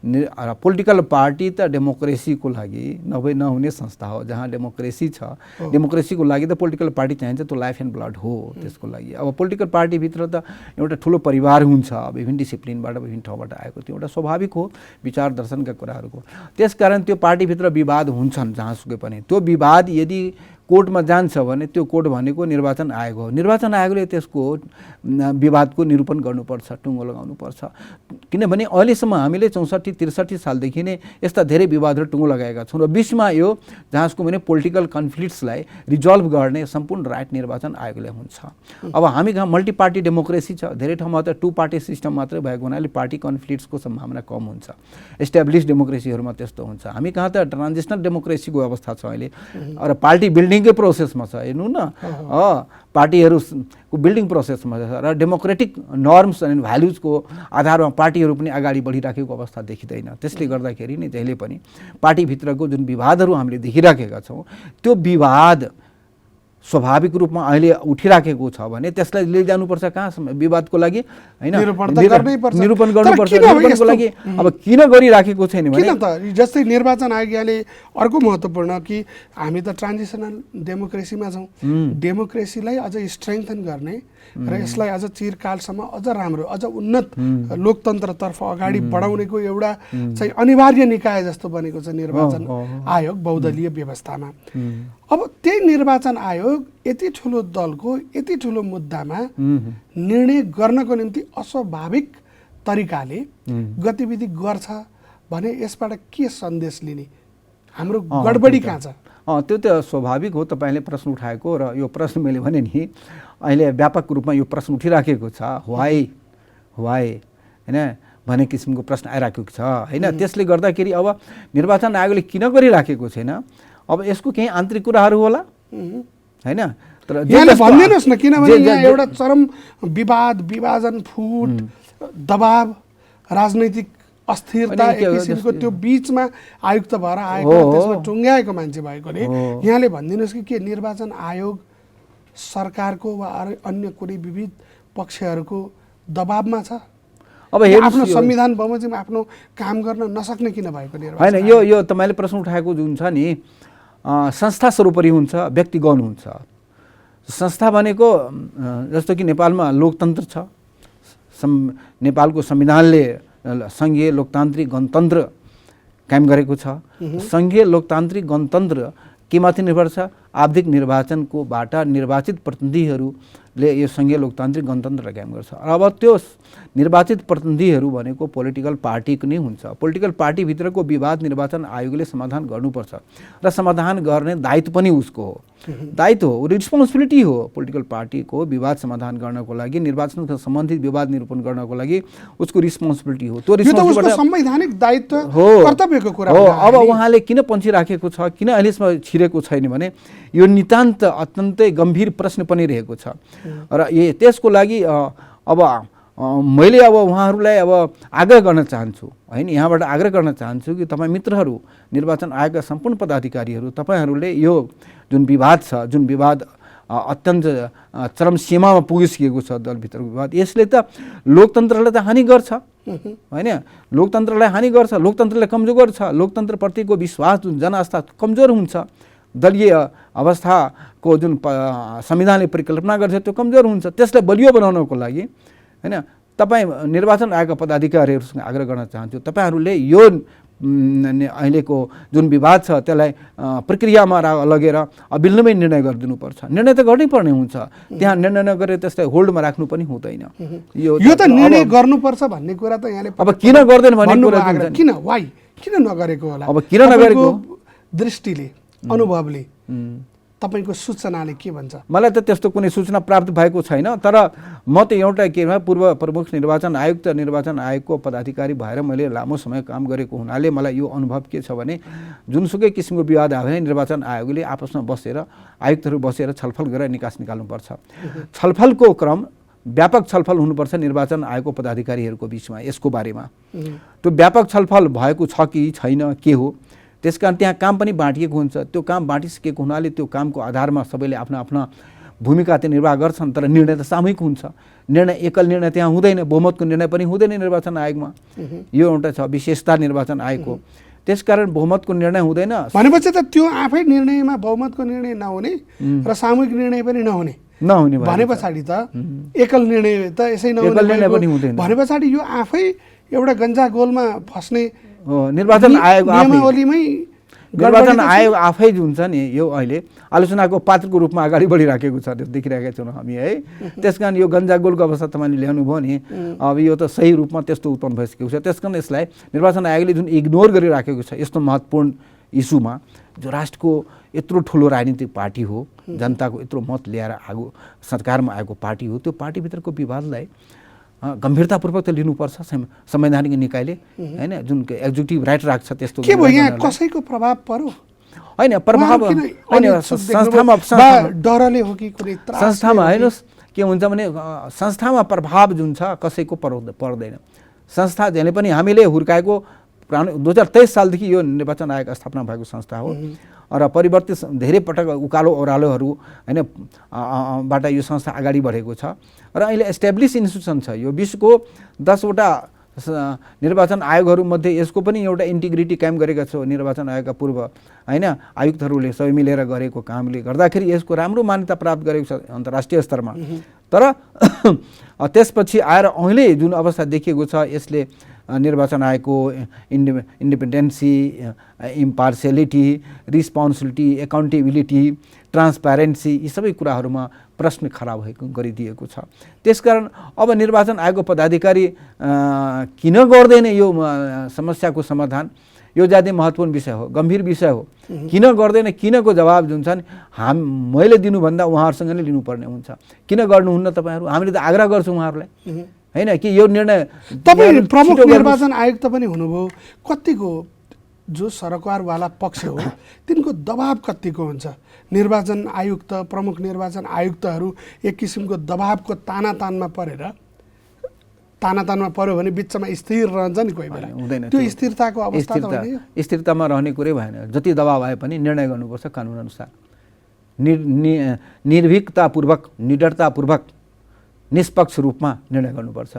र पोलिटिकल पार्टी त डेमोक्रेसीको लागि नहुने संस्था हो। जहाँ डेमोक्रेसी छ, डेमोक्रेसीको लागि त पोलिटिकल पार्टी चाहिन्छ, त्यो लाइफ एन्ड ब्लड हो त्यसको लागि। अब पोलिटिकल पार्टीभित्र त एउटा ठुलो परिवार हुन्छ, विभिन्न डिसिप्लिनबाट विभिन्न ठाउँबाट आएको, त्यो एउटा स्वाभाविक हो विचार दर्शनका कुराहरूको। त्यसकारण त्यो पार्टीभित्र विवाद हुन्छन् जहाँसुकै पनि। त्यो विवाद यदि कोर्टमा जान्छ भने त्यो कोर्ट भनेको निर्वाचन आयोग हो। निर्वाचन आयोगले त्यसको विवादको निरूपण गर्नुपर्छ, टुङ्गो लगाउनुपर्छ। किनभने अहिलेसम्म हामीले 64-63 सालदेखि नै यस्ता धेरै विवादहरू टुङ्गो लगाएका छौँ र बिचमा यो जहाँसको भने पोलिटिकल कन्फ्लिक्ट्सलाई रिजल्भ गर्ने सम्पूर्ण राइट निर्वाचन आयोगले हुन्छ। अब हामी कहाँ मल्टी पार्टी डेमोक्रेसी छ, धेरै ठाउँमा त 2 पार्टी सिस्टम मात्रै भएको हुनाले पार्टी कन्फ्लिक्ट्सको सम्भावना कम हुन्छ। एस्टाब्लिस डेमोक्रेसीहरूमा त्यस्तो हुन्छ। हामी कहाँ त ट्रान्जिसनल डेमोक्रेसीको अवस्था छ अहिले, र पार्टी बिल्डिङकै प्रोसेसमा छ। हेर्नु न, पार्टीहरूको बिल्डिङ प्रोसेसमा छ र डेमोक्रेटिक नर्म्स एन्ड भ्यालुजको आधारमा पार्टीहरू पनि अगाडि बढिराखेको अवस्था देखिँदैन। त्यसले गर्दाखेरि नै जहिले पनि पार्टीभित्रको जुन विवादहरू हामीले देखिराखेका छौँ, त्यो विवाद स्वाभाविक रूपमा अहिले उठिराखेको छ भने त्यसलाई लैजानुपर्छ कहाँसम्म? विवादको लागि होइन, निरूपण गर्नुपर्छ। निरूपणको लागि अब किन गरिराखेको छैन भने किन त जस्तै निर्वाचन आयोग यहाँले अर्को महत्त्वपूर्ण कि हामी त ट्रान्जिसनल डेमोक्रेसीमा छौँ, डेमोक्रेसीलाई अझ स्ट्रेङ्थन गर्ने र यसलाई अझ चिरकालसम्म अझ राम्रो, अझ उन्नत लोकतन्त्रतर्फ अगाडि बढाउनेको एउटा चाहिँ अनिवार्य निकाय जस्तो बनेको छ निर्वाचन आयोग बहुदलीय व्यवस्थामा। अब त्यही निर्वाचन आयोग यति ठुलो दलको यति ठुलो मुद्दामा निर्णय गर्नको निम्ति अस्वाभाविक तरिकाले गतिविधि गर्छ भने यसबाट के सन्देश लिने? हाम्रो गडबडी कहाँ छ? त्यो त स्वाभाविक हो। तपाईँले प्रश्न उठाएको र यो प्रश्न मैले भने नि अहिले व्यापक रूपमा यो प्रश्न उठिराखेको छ, वाइ होइन भन्ने किसिमको प्रश्न आइराखेको छ होइन। त्यसले गर्दाखेरि अब निर्वाचन आयोगले किन गरिराखेको छैन, अब यसको केही आन्तरिक कुराहरू होला होइन। तर भनिदिनुहोस् न, किनभने यहाँ एउटा चरम विवाद, विभाजन, फुट, दबाव, राजनैतिक अस्थिरता एक किसिमको त्यो बिचमा आयुक्त भएर आएको, त्यसमा टुङ्ग्याएको मान्छे भएकोले यहाँले भनिदिनुहोस् कि के निर्वाचन आयोग सरकारको वा अन्य कुनै विविध पक्षहरूको दबावमा छ? अब आफ्नो संविधान बमोजिम आफ्नो काम गर्न नसक्ने किन भएको निर्वाचन? होइन, यो तपाईँले प्रश्न उठाएको जुन छ नि, संस्था सर्वोपरि हुन्छ, व्यक्ति गौण हुन्छ। संस्था भनेको जस्तो कि नेपालमा लोकतन्त्र छ, नेपालको संविधानले सङ्घीय लोकतान्त्रिक गणतन्त्र कायम गरेको छ। सङ्घीय लोकतान्त्रिक गणतन्त्र के माथि निर्भर छ? आवधिक निर्वाचनको बाट निर्वाचित प्रतिनिधिहरूले यो सङ्घीय लोकतान्त्रिक गणतन्त्र कायम गर्छ। अब त्यो निर्वाचित प्रतिनिधिहरू भनेको पोलिटिकल पार्टीको नै हुन्छ। पोलिटिकल पार्टीभित्रको विवाद निर्वाचन आयोगले समाधान गर्नुपर्छ र समाधान गर्ने दायित्व पनि उसको हो, दायित्व हो, रिस्पोन्सिबिलिटी हो। पोलिटिकल पार्टीको विवाद समाधान गर्नको लागि, निर्वाचनसँग सम्बन्धित विवाद निरूपण गर्नको लागि उसको रिस्पोन्सिबिलिटी हो। त्यो रिस्पोन्सिबिलिटी संवैधानिक दायित्व हो, कर्तव्यको कुरा हो। अब उहाँले किन पन्छिराखेको छ, किन अहिलेसम्म छिरेको छैन भने यो नितान्त अत्यन्तै गम्भीर प्रश्न पनि रहेको छ र त्यसको लागि अब मैले अब उहाँहरूलाई अब आग्रह गर्न चाहन्छु हैन, यहाँबाट आग्रह गर्न चाहन्छु कि तपाईँ मित्रहरू, निर्वाचन आयोगका सम्पूर्ण पदाधिकारीहरू, तपाईँहरूले यो जुन विवाद छ, जुन विवाद अत्यन्त चरम सीमामा पुगिसकेको छ दलभित्रको विवाद, यसले त लोकतन्त्रलाई त हानि गर्छ हैन, लोकतन्त्रलाई हानि गर्छ, लोकतन्त्रलाई कमजोर गर्छ, लोकतन्त्रप्रतिको विश्वास जुन जनआस्था कमजोर हुन्छ, दलीय अवस्थाको जुन संविधानले परिकल्पना गर्छ त्यो कमजोर हुन्छ। त्यसलाई बलियो बनाउनको लागि हैन तपाईँ निर्वाचन आयोगका पदाधिकारीहरूसँग आग्रह गर्न चाहन्छु, तपाईँहरूले यो अहिलेको जुन विवाद छ त्यसलाई प्रक्रियामा लगेर अविलम्बै निर्णय गरिदिनुपर्छ। निर्णय त गर्नै पर्ने हुन्छ, त्यहाँ निर्णय नगरेर त्यसलाई होल्डमा राख्नु पनि हुँदैन। यो त निर्णय गर्नुपर्छ भन्ने कुरा त यहाँले अब किन गर्दैन भन्ने कुरा किन वाइ किन नगरेको होला, अब किन नगरेको दृष्टिले, अनुभवले, तपाईको सूचनाले के भन्छ? मलाई त त्यस्तो कुनै सूचना प्राप्त भएको छैन, तर म त एउटा के पूर्व प्रमुख निर्वाचन आयुक्त निर्वाचन आयोगको पदाधिकारी भएर मैले लामो समय काम गरेको हुनाले मलाई यो अनुभव के छ भने जुनसुकै किसिमको विवाद आयो भने निर्वाचन आयोगले आपसमा बसेर आयुक्तहरू बसेर छलफल गरेर निकास निकाल्नुपर्छ। छलफलको क्रम व्यापक छलफल हुनुपर्छ निर्वाचन आयोगको पदाधिकारीहरूको बिचमा यसको बारेमा। त्यो व्यापक छलफल भएको छ कि छैन के हो, त्यसकारण त्यहाँ काम पनि बाँडिएको हुन्छ। त्यो काम बाँडिसकेको हुनाले त्यो कामको आधारमा सबैले आफ्ना आफ्ना भूमिका चाहिँ निर्वाह गर्छन्, तर निर्णय त सामूहिक हुन्छ। निर्णय एकल निर्णय त्यहाँ हुँदैन, बहुमतको निर्णय पनि हुँदैन निर्वाचन आयोगमा। यो एउटा छ विशेषता निर्वाचन आयोगको। त्यसकारण बहुमतको निर्णय हुँदैन भनेपछि त त्यो आफै निर्णयमा बहुमतको निर्णय नहुने र सामूहिक निर्णय पनि नहुने भने पछाडि त एकल निर्णय त यसै नहुने भने पछाडि यो आफै एउटा गन्जा गोलमा फस्ने निर्वाचन आयोग निर्वाचन आयोग आफै जुन छ नि यो अहिले आलोचनाको पात्रको रूपमा अगाडि बढिराखेको छ, त्यो देखिरहेका छौँ हामी है। त्यसकारण यो गन्जागोलको अवस्था तपाईँले ल्याउनु भयो नि, अब यो त सही रूपमा त्यस्तो उत्पन्न भइसकेको छ। त्यसकारण यसलाई निर्वाचन आयोगले जुन इग्नोर गरिराखेको छ यस्तो महत्त्वपूर्ण इस्युमा, जो राष्ट्रको यत्रो ठुलो राजनीतिक पार्टी हो, जनताको यत्रो मत ल्याएर आगो सरकारमा आएको पार्टी हो, त्यो पार्टीभित्रको विवादलाई गम्भीरतापूर्वक त लिनुपर्छ संवैधानिक निकायले हैन, जुन एक्जिक्युटिभ राइट राख्छ त्यस्तो के भयो यहाँ कसैको प्रभाव पर्यो हैन, प्रभाव हैन संस्थामा डरले हो कि कुनै त्रास संस्थामा हेर्नुस् के हुन्छ भने संस्थामा प्रभाव जुन छ कसैको पर्दैन। संस्था जहिले पनि हामीले हुर्काएको 2023 सालदेखि यो निर्वाचन आयोग स्थापना भएको संस्था हो र परिवर्तित धेरै पटक उकालो ओह्रालोहरू हैन बाट यो संस्था अगाडि बढेको छ र अहिले एस्टाब्लिस इन्स्टिट्युसन छ। यो विश्वको 10 वटा निर्वाचन आयोगहरूमध्ये यसको पनि एउटा इन्टिग्रिटी कायम गरेका छ निर्वाचन आयोगका पूर्व हैन आयुक्तहरूले सबै मिलेर गरेको कामले गर्दाखेरि यसको राम्रो मान्यता प्राप्त गरेको छ अन्तर्राष्ट्रिय स्तरमा। तर त्यसपछि आएर अहिले जुन अवस्था देखिएको छ यसले निर्वाचन आयोगको इन्डिपेन्डेन्सी, इम्पार्सियलिटी, रिस्पोन्सिबिलिटी, एकाउन्टेबिलिटी, ट्रान्सप्यारेन्सी यी सबै कुराहरूमा प्रश्न खडा भएको गरिदिएको छ। त्यसकारण अब निर्वाचन आयोगको पदाधिकारी किन गर्दैन यो समस्याको समाधान, यो ज्यादै महत्त्वपूर्ण विषय हो, गम्भीर विषय हो। किन गर्दैन, किनको जवाब जुन छ नि मैले दिनुभन्दा उहाँहरूसँग नै लिनुपर्ने हुन्छ। किन गर्नुहुन्न तपाईँहरू, हामीले त आग्रह गर्छौँ उहाँहरूलाई हैन कि यो निर्णय। तपाईँ प्रमुख निर्वाचन आयुक्त पनि हुनुभयो, कतिको जो सरकारवाला पक्ष हो तिनको दबाब कतिको हुन्छ? निर्वाचन आयुक्त, प्रमुख निर्वाचन आयुक्तहरू एक किसिमको दबाबको तानातानमा पर्यो भने बिचमा स्थिर रहन्छ नि कोही बेला, हुँदैन त्यो स्थिरताको अवस्था त होइन। स्थिरतामा रहने कुरै भएन। जति दबाब आए पनि निर्णय गर्नुपर्छ कानुन अनुसार, निर्भीकतापूर्वक, निडरतापूर्वक, निष्पक्ष रूपमा निर्णय गर्नुपर्छ।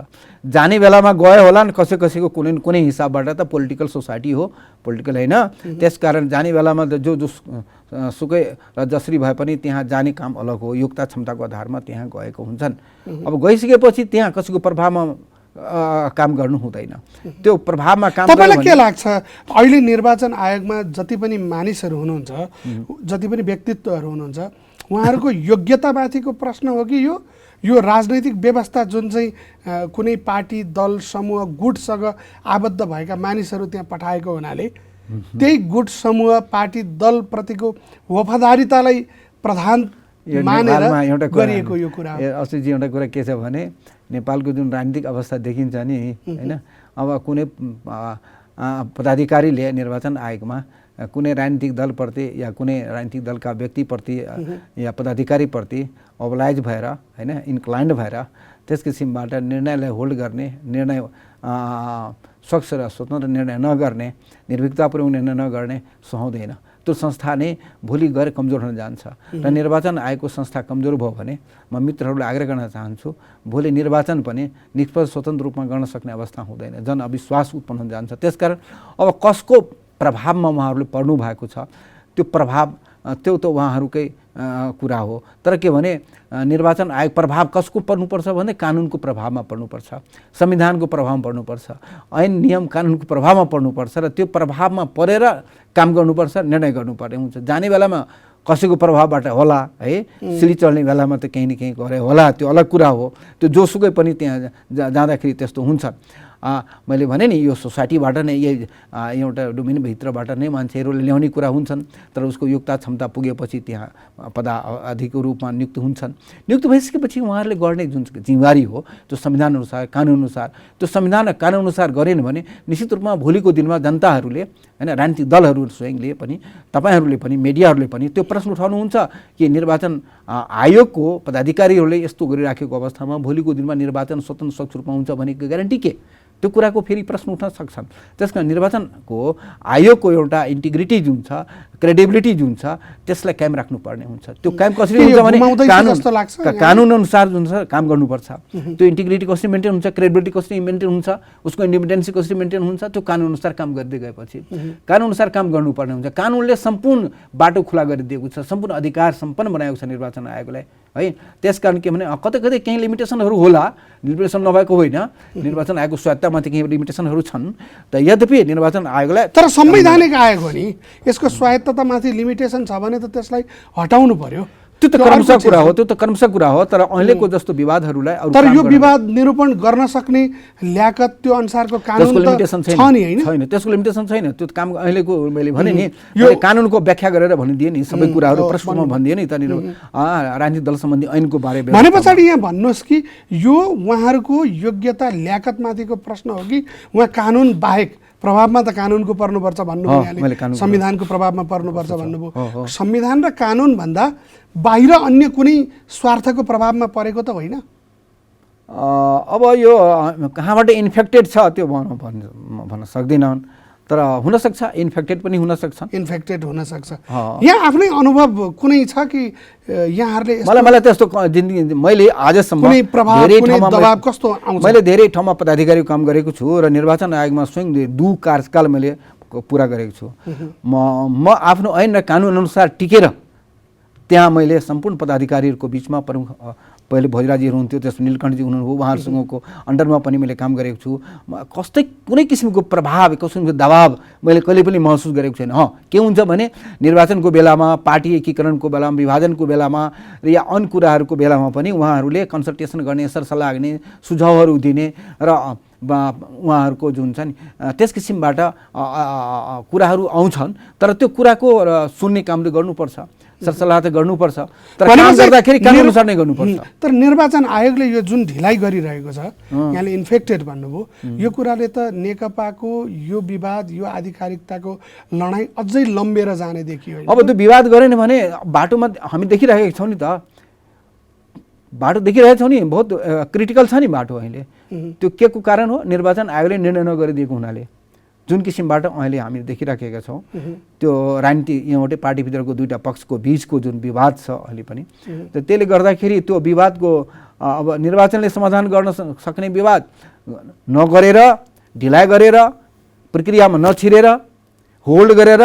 जाने बेलामा गए होला नि कसैको कुनै हिसाबबाट त पोलिटिकल सोसाइटी हो, पोलिटिकल होइन। त्यसकारण जाने बेलामा जो सुकै र जसरी भए पनि त्यहाँ जाने काम अलग हो, योग्यता क्षमताको आधारमा त्यहाँ गएको हुन्छन्। अब गइसकेपछि त्यहाँ कसैको प्रभावमा काम गर्नु हुँदैन। त्यो प्रभावमा काम तपाईलाई के लाग्छ अहिले निर्वाचन आयोगमा जति पनि मानिसहरू हुनुहुन्छ, जति पनि व्यक्तित्वहरू हुनुहुन्छ, उहाँहरूको योग्यतामाथिको प्रश्न हो कि यो यो राजनैतिक व्यवस्था जुन चाहिँ कुनै पार्टी दल समूह गुटसँग आबद्ध भएका मानिसहरू त्यहाँ पठाएको हुनाले त्यही गुट समूह पार्टी दलप्रतिको वफादारीतालाई प्रधान मानेर गरिएको यो कुरा अस्ति एउटा कुरा के छ भने नेपालको जुन राजनीतिक अवस्था देखिन्छ नि हैन, अब कुनै पदाधिकारीले निर्वाचन आयोगमा कुनै राजनीतिक दलप्रति या कुनै राजनीतिक दलका व्यक्तिप्रति या पदाधिकारीप्रति ओबलाइज भएर हैन, इन्क्लाइन्ड भएर त्यस किसिमबाट निर्णयलाई होल्ड गर्ने, निर्णय स्वच्छ र स्वतन्त्र निर्णय नगर्ने, निर्भीकतापूर्वक निर्णय नगर्ने सुहाउँदैन। त्यो संस्था नै भोलि गएर कमजोर हुन जान्छ र निर्वाचन आयोगको संस्था कमजोर भयो भने म मित्रहरूलाई आग्रह गर्न चाहन्छु, भोलि निर्वाचन पनि निष्पक्ष स्वतन्त्र रूपमा गर्न सक्ने अवस्था हुँदैन, जनअविश्वास उत्पन्न हुन जान्छ। त्यसकारण अब कसको प्रभावमा उहाँहरूले पर्नु भएको छ त्यो प्रभाव त्यो त उहाँहरूकै कुरा हो। तर के भने निर्वाचन आयोग प्रभाव कसको पर्नुपर्छ भने कानुनको प्रभावमा पर्नुपर्छ, संविधानको प्रभावमा पर्नुपर्छ, ऐन नियम कानुनको प्रभावमा पर्नुपर्छ र त्यो प्रभावमा परेर काम गर्नुपर्छ, निर्णय गर्नुपर्ने हुन्छ। जाने बेलामा कसैको प्रभावबाट होला है, सिली चल्ने बेलामा त केही न केही गरे होला, त्यो अलग कुरा हो। त्यो जोसुकै पनि त्यहाँ जाँदाखेरि त्यस्तो हुन्छ। मैले भने नि यो सोसाइटीबाट नै यही एउटा डोमिनभित्रबाट नै मान्छेहरूले ल्याउने कुरा हुन्छन्, तर उसको योग्यता क्षमता पुगेपछि त्यहाँ पदाधिको रूपमा नियुक्त हुन्छन्। नियुक्त भइसकेपछि उहाँहरूले गर्ने जुन जिम्मेवारी हो त्यो संविधानअनुसार कानुनअनुसार, त्यो संविधान र कानुनअनुसार गरेन भने निश्चित रूपमा भोलिको दिनमा जनताहरूले हैन, राजनीतिक दलहरू स्वयंले पनि, तपाईँहरूले पनि, मिडियाहरूले पनि त्यो प्रश्न उठाउनुहुन्छ कि निर्वाचन आयोगको पदाधिकारीहरूले यस्तो गरिराखेको अवस्थामा भोलिको दिनमा निर्वाचन स्वतन्त्र स्वच्छ रूपमा हुन्छ भनेको ग्यारेन्टी के? त्यो कुराको फेरि प्रश्न उठ्न सक्छन्। त्यसकारण निर्वाचनको आयोगको एउटा इन्टिग्रिटी जुन छ, क्रेडिबिलिटी जुन छ, त्यसलाई कायम राख्नुपर्ने हुन्छ। त्यो कायम कसरी हुन्छ भने कानुन अनुसार जुन छ काम गर्नुपर्छ। त्यो इन्टिग्रिटी कसरी मेन्टेन हुन्छ, क्रेडिबिलिटी कसरी मेन्टेन हुन्छ, उसको इन्डिपेन्डेन्सी कसरी मेन्टेन हुन्छ, त्यो कानुन अनुसार काम गर्दै गएपछि कानुन अनुसार काम गर्नुपर्ने हुन्छ। कानुनले सम्पूर्ण बाटो खुला गरिदिएको छ, सम्पूर्ण अधिकार सम्पन्न बनाएको छ निर्वाचन आयोगलाई है। त्यसकारण के भने कतै कतै केही लिमिटेसनहरू होला, लिमिटेसन नभएको होइन, निर्वाचन आयोगको स्वायत्तमाथि केही लिमिटेसनहरू छन्। त यद्यपि निर्वाचन आयोगलाई तर संवैधानिक आयोग हो नि, यसको स्वायत्ततामाथि लिमिटेसन छ भने त त्यसलाई हटाउनु पर्यो। त्यो त कर्मशः कुरा हो, त्यो त कर्मशः कुरा हो। तर अहिलेको जस्तो विवादहरूलाई तर यो विवाद निरूपण गर्न सक्ने ल्याकत त्यो अनुसारको कानुन लिमिटेसन छ नि हैन, छैन, त्यसको लिमिटेसन छैन। त्यो काम अहिलेको मैले भने नि कानुनको व्याख्या गरेर भनिदिए नि, सबै कुराहरू प्रश्नमा भनिदिए नि त राजनीतिक दल सम्बन्धी ऐनको बारे भने पछाडि यहाँ भन्नुहोस् कि यो उहाँहरूको योग्यता ल्याकतमाथिको प्रश्न हो कि उहाँ कानुन बाहेक प्रभावमा त कानुनको पर्नुपर्छ भन्नुभयो, संविधानको प्रभावमा पर्नुपर्छ भन्नुभयो। संविधान र कानुन भन्दा बाहिर अन्य कुनै स्वार्थको प्रभावमा परेको त होइन? अब यो कहाँबाट इन्फेक्टेड छ त्यो भन्न सक्दिनँ, तर हुनसक्छ इन्फेक्टेड पनि हुनसक्छ। इन्फेक्टेड हुनसक्छ। यहाँ आफ्नै अनुभव कुनै छ कि यहाँहरूले मलाई त्यस्तो जिन्दगी मैले आजसम्म कुनै प्रभाव कुनै दबाब कस्तो आउँछ? मैले धेरै ठाउँमा पदाधिकारी काम गरेको छु र निर्वाचन आयोगमा स्वयं 2 कार्यकाल मैले पुरा गरेको छु। म आफ्नो ऐन र कानुन अनुसार टिकेर त्यहाँ मैले सम्पूर्ण पदाधिकारीहरूको बिचमा प्रमुख पहिले भोजराजी हुनुहुन्थ्यो, त्यसपछि नीलकण्ठजी हुनुहुन्थ्यो, उहाँहरूसँगको अन्डरमा पनि मैले काम गरेको छु। कस्तै कुनै किसिमको प्रभाव, किसिमको दबाव मैले कहिले पनि महसुस गरेको छैन। के हुन्छ भने निर्वाचनको बेलामा, पार्टी एकीकरणको बेलामा, विभाजनको बेलामा र या अन्य कुराहरूको बेलामा पनि उहाँहरूले कन्सल्टेसन गर्ने, सरसल्लाह गर्ने, सुझावहरू दिने र उहाँहरूको जुन छ नि त्यस किसिमबाट कुराहरू आउँछन्। तर त्यो कुराको सुन्ने काम त गर्नुपर्छ, सरसल्लाह त गर्नुपर्छ, तर काम गर्दाखेरि कानुन अनुसार नै गर्नुपर्छ। तर निर्वाचन आयोगले यो जुन ढिलाइ गरिरहेको छ, यहाँले इन्फेक्टेड भन्नुभयो, यो कुराले त नेकपाको यो विवाद, यो आधिकारिकताको लडाइँ अझै लम्बेर जाने देखियो। अब त्यो विवाद गरेन भने बाटोमा हामी देखिरहेका छौँ नि त, बाटो देखिरहेका छौँ नि, बहुत क्रिटिकल छ नि बाटो अहिले। त्यो के को कारण हो? निर्वाचन आयोगले निर्णय नगरिदिएको हुनाले जुन किसिमबाट अहिले हामी देखिराखेका छौँ, त्यो राजनीति एउटै पार्टीभित्रको दुईटा पक्षको बिचको जुन विवाद छ अहिले पनि, त्यसले गर्दाखेरि त्यो विवादको अब निर्वाचनले समाधान गर्न सक्ने विवाद नगरेर, ढिलाइ गरेर, प्रक्रियामा नछिरेर, होल्ड गरेर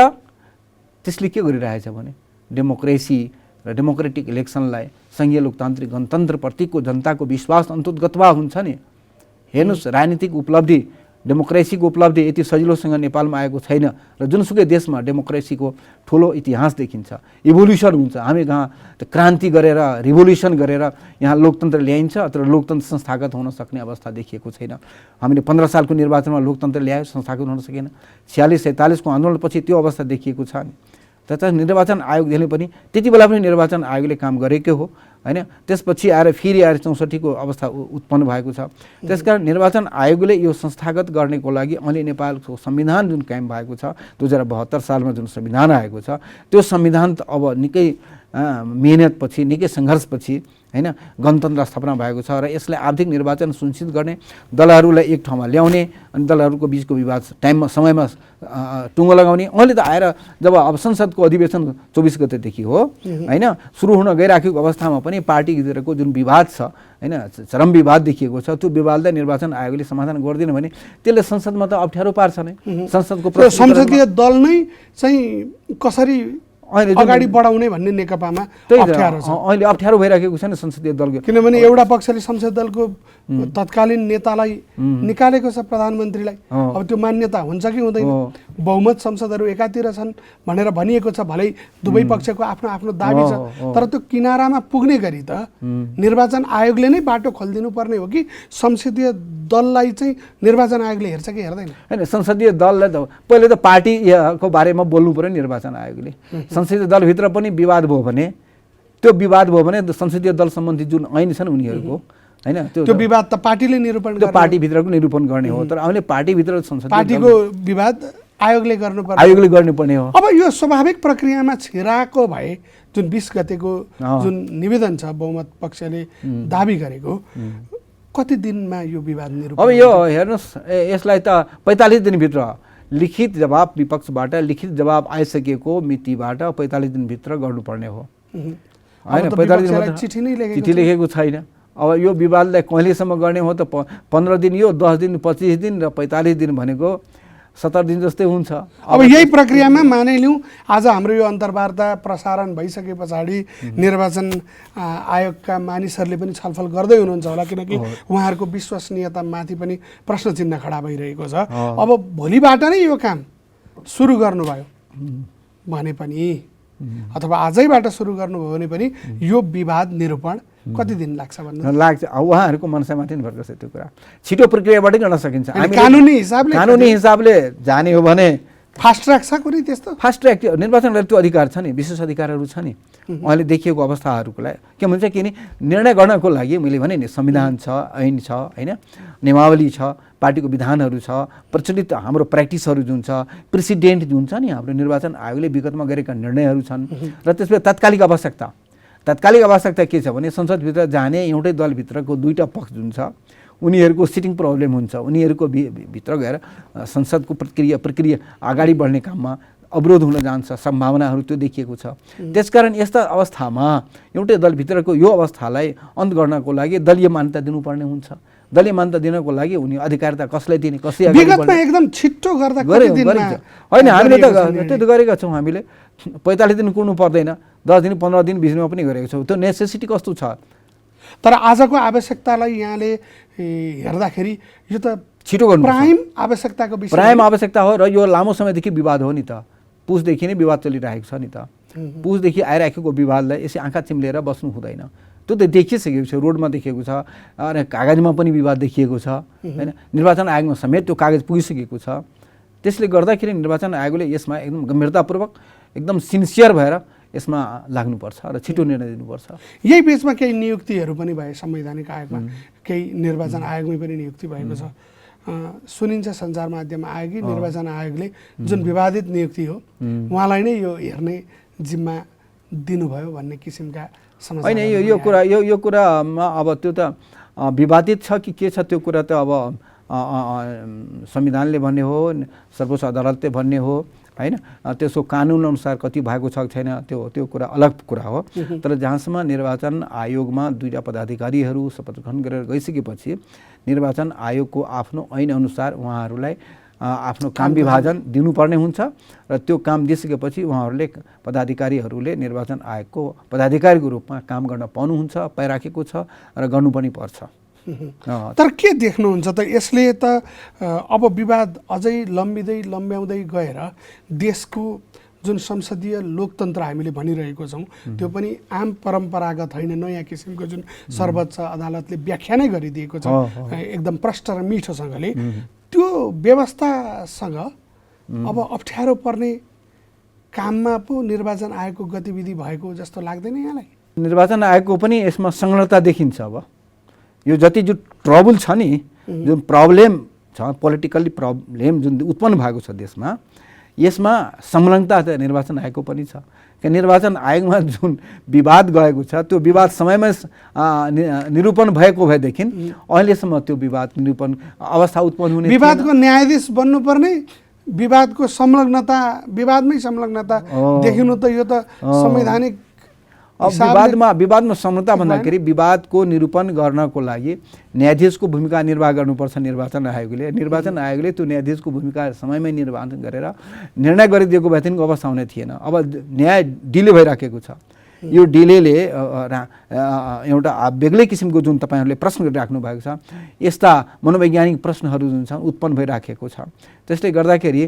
त्यसले के गरिरहेछ भने डेमोक्रेसी र डेमोक्रेटिक इलेक्सनलाई, सङ्घीय लोकतान्त्रिक गणतन्त्रप्रतिको जनताको विश्वास अन्तर्गतवा हुन्छ नि। हेर्नुहोस्, राजनीतिक उपलब्धि डेमोक्रेसीको उपलब्धि यति सजिलोसँग नेपालमा आएको छैन र जुनसुकै देशमा डेमोक्रेसीको ठुलो इतिहास देखिन्छ, इभोल्युसन हुन्छ। हामी कहाँ क्रान्ति गरेर रिभोल्युसन गरेर यहाँ लोकतन्त्र ल्याइन्छ, तर लोकतन्त्र संस्थागत हुन सक्ने अवस्था देखिएको छैन। हामीले 15 सालको निर्वाचनमा लोकतन्त्र ल्यायो, संस्थागत हुन सकेन। 46-47 को आन्दोलनपछि त्यो अवस्था देखिएको छ नि। तथा निर्वाचन आयोगले पनि त्यति बेला पनि निर्वाचन आयोगले काम गरेकै हो हैन। त्यसपछि आएर फेरि आएर 64 को अवस्था उत्पन्न भएको छ। त्यसकारण निर्वाचन आयोगले यो संस्थागत गर्नेको लागि अहिले नेपालको संविधान जुन कायम भएको छ 2072 सालमा जुन संविधान आएको छ त्यो संविधान त अब निकै मेहनतपछि निकै सङ्घर्षपछि हैन गणतन्त्र स्थापना भएको छ र यसलाई आर्थिक निर्वाचन सुनिश्चित गर्ने, दलहरूलाई एक ठाउँमा ल्याउने अनि दलहरूको बीचको विवाद टाइममा समयमा टुङ्गो लगाउने। अहिले त आएर जब अब संसदको अधिवेशन 24 गतेदेखि हो हैन सुरु हुन गइराखेको अवस्थामा पनि पार्टीभित्रको जुन विवाद छ हैन चरम विवाद देखिएको छ, त्यो विवादलाई निर्वाचन आयोगले समाधान गर्दैन भने त्यसले संसदमा त अप्ठ्यारो पार्छ नै। संसदको संसदीय दल नै चाहिँ कसरी अगाडि बढाउने भन्ने नेकपामा अप्ठ्यारो छ। अहिले अप्ठ्यारो भइराखेको छ नि संसदीय दलको, किनभने एउटा पक्षले संसदीय दलको तत्कालीन नेतालाई निकालेको छ, प्रधानमन्त्रीलाई। अब त्यो मान्यता हुन्छ कि हुँदैन? बहुमत संसदहरू एकातिर छन् भनेर भनिएको छ, भलै दुवै पक्षको आफ्नो आफ्नो दाबी छ, तर त्यो किनारामा पुग्ने गरी त निर्वाचन आयोगले नै बाटो खोलिदिनु पर्ने हो कि संसदीय दललाई चाहिँ निर्वाचन आयोगले हेर्छ कि हेर्दैन? हैन, संसदीय दललाई त पहिले त पार्टीको बारेमा बोल्नु पर्यो निर्वाचन आयोगले। संसदीय दलभित्र पनि विवाद भयो भने त्यो विवाद भयो भने संसदीय दल सम्बन्धी जुन ऐन छन् उनीहरूको हैन त्यो विवाद त पार्टीले निरूपण गर्ने, पार्टीभित्रको निरूपण गर्ने हो। तर अहिले पार्टीभित्र संसदीय पार्टीको विवाद आयोगले गर्नुपर्ने, आयोगले गर्नुपर्ने हो। अब यो स्वाभाविक प्रक्रियामा छिराएको भए जुन 20 गतेको जुन निवेदन छ बहुमत पक्षले दाबी गरेको, कति दिनमा यो विवाद निरूपण? अब यो हेर्नुहोस्, यसलाई त 45 दिनभित्र लिखित जवाब विपक्षबाट लिखित जवाब आइसकेको मितिबाट 45 दिनभित्र गर्नुपर्ने हो हैन। 45 दिनभित्र चिठी लेखेको छैन। अब यो विवादलाई कहिलेसम्म गर्ने हो त 15 दिन, यो 10 दिन, 25 दिन र 45 दिन भनेको 70 दिन जस्तै हुन्छ। अब यही प्रक्रियामा मानिलिउँ आज हाम्रो यो अन्तर्वार्ता प्रसारण भइसके पछाडि निर्वाचन आयोगका मानिसहरूले पनि छलफल गर्दै हुनुहुन्छ होला, किनकि उहाँहरूको विश्वसनीयतामाथि पनि प्रश्न चिन्ह खडा भइरहेको छ। अब भोलिबाट नै यो काम सुरु गर्नुभयो भने पनि अथवा आजैबाट सुरु गर्नुभयो भने पनि यो विवाद निरूपण कति दिन लाग्छ भन्नु लाग्छ? उहाँहरूको मनसामाथि निर्भर गर्छ त्यो कुरा। छिटो प्रक्रियाबाटै गर्न सकिन्छ। कानुनी हिसाबले जाने हो भने फास्ट ट्र्याक छ कुनै त्यस्तो? फास्ट ट्र्याक निर्वाचनलाई त्यो अधिकार छ नि, विशेष अधिकारहरू छ नि अहिले देखिएको अवस्थाहरूको लागि। के भन्छ कि नि निर्णय गर्नको लागि मैले भने नि संविधान छ, ऐन छ हैन, नियमावली छ, पार्टीको विधानहरू छ, प्रचलित हाम्रो प्र्याक्टिसहरू जुन छ, प्रेसिडेन्ट जुन छ नि हाम्रो निर्वाचन आयोगले विगतमा गरेका निर्णयहरू छन्। र त्यसपछि तात्कालिक आवश्यकता के छ भने संसदभित्र जाने एउटै दलभित्रको दुईटा पक्ष जुन छ उनीहरूको सिटिङ प्रब्लम हुन्छ, उनीहरूको भित्र गएर संसदको प्रक्रिया अगाडि बढ्ने काममा अवरोध हुन जान्छ, सम्भावनाहरू त्यो देखिएको छ। त्यसकारण यस्ता अवस्थामा एउटै दलभित्रको यो अवस्थालाई अन्त गर्नको लागि दलीय मान्यता दिनुपर्ने हुन्छ। दलीय मान्यता दिनको लागि उनी अधिकारिता कसलाई दिने, कसै विगतमा एकदम छिट्टो गर्दा कति दिनमा हैन हामीले त त्यो त गरेका छौँ। हामीले 45 दिन कुर्नु पर्दैन, 10 दिन 15 दिन 20 दिनमा पनि गरेको छौँ। त्यो नेसेसिटी कस्तो छ? तर आजको आवश्यकतालाई यहाँले हेर्दाखेरि यो त छिटो गर्नु प्राइम आवश्यकताको विषय, प्राइम आवश्यकता हो र यो लामो समयदेखि विवाद हो नि त। पुसदेखि नै विवाद चलिरहेको छ नि त। पुसदेखि आइराखेको विवादलाई यसै आँखा चिम्लेर बस्नु हुँदैन। त्यो त देखिसकेको छ, रोडमा देखेको छ, अनि कागजमा पनि विवाद देखिएको छ हैन। निर्वाचन आयोगमा समेत त्यो कागज पुगिसकेको छ। त्यसले गर्दाखेरि निर्वाचन आयोगले यसमा एकदम गम्भीरतापूर्वक एकदम सिन्सियर भएर यसमा लाग्नुपर्छ र छिटो निर्णय दिनुपर्छ। यही बिचमा केही नियुक्तिहरू पनि भए संवैधानिक आयोगमा, केही निर्वाचन आयोगमै पनि नियुक्ति भएको छ। सुनिन्छ सञ्चार माध्यम आयो कि निर्वाचन आयोगले जुन विवादित नियुक्ति हो उहाँलाई नै यो हेर्ने जिम्मा दिनुभयो भन्ने किसिमका समाचार होइन। यो कुरामा अब त्यो त विवादित छ कि के छ त्यो कुरा त अब संविधानले भन्ने हो, सर्वोच्च अदालतले भन्ने हो हैन। त्यसको कानुन अनुसार कति भएको छ छैन त्यो कुरा अलग कुरा हो। तर जहाँसम्म निर्वाचन आयोगमा दुईटा पदाधिकारीहरू शपथ ग्रहण गरेर गइसकेपछि निर्वाचन आयोगको आफ्नो ऐन अनुसार उहाँहरूलाई आफ्नो काम विभाजन दिनुपर्ने हुन्छ र त्यो काम दिइसकेपछि उहाँहरूले पदाधिकारीहरूले निर्वाचन आयोगको पदाधिकारीको रूपमा काम गर्न पाउनुहुन्छ, पाइराखेको छ र गर्नु पनि पर्छ। तर के देख्नुहुन्छ त यसले त अब विवाद अझै लम्ब्याउँदै गएर देशको जुन संसदीय लोकतन्त्र हामीले भनिरहेको छौँ त्यो पनि आम परम्परागत होइन, नयाँ किसिमको जुन सर्वोच्च अदालतले व्याख्या नै गरिदिएको छ एकदम प्रष्ट र मिठोसँगले, त्यो व्यवस्थासँग अब अप्ठ्यारो पर्ने काममा पो निर्वाचन आयोगको गतिविधि भएको जस्तो लाग्दैन यहाँलाई? निर्वाचन आयोगको पनि यसमा संलग्नता देखिन्छ। अब यो जति जो ट्रबल छ नि, जुन प्रब्लम छ, पोलिटिकल्ली प्रब्लम जुन उत्पन्न भएको छ देशमा, यसमा संलग्नता त निर्वाचन आयोगको पनि छ। कि निर्वाचन आयोगमा जुन विवाद गएको छ त्यो विवाद समयमै निरूपण भएको भएदेखि अहिलेसम्म त्यो विवाद निरूपण अवस्था उत्पन्न हुने, विवादको न्यायाधीश बन्नुपर्ने, विवादको संलग्नता, विवादमै संलग्नता देखिनु त यो त संवैधानिक विवादमा संलग्नता भन्दाखेरि विवादको निरूपण गर्नको लागि न्यायाधीशको भूमिका निर्वाह गर्नुपर्छ निर्वाचन आयोगले। निर्वाचन आयोगले त्यो न्यायाधीशको भूमिका समयमै निर्वाह गरेर निर्णय गरिदिएको भएदेखि अवस्था हुने थिएन। अब न्याय डिले भइराखेको छ। यो डिलेले एउटा बेग्लै किसिमको जुन तपाईहरुले प्रश्न गरिराख्नु भएको छ, यस्ता मनोवैज्ञानिक प्रश्नहरू जुन छन् उत्पन्न भइराखेको छ। त्यसले गर्दाखेरि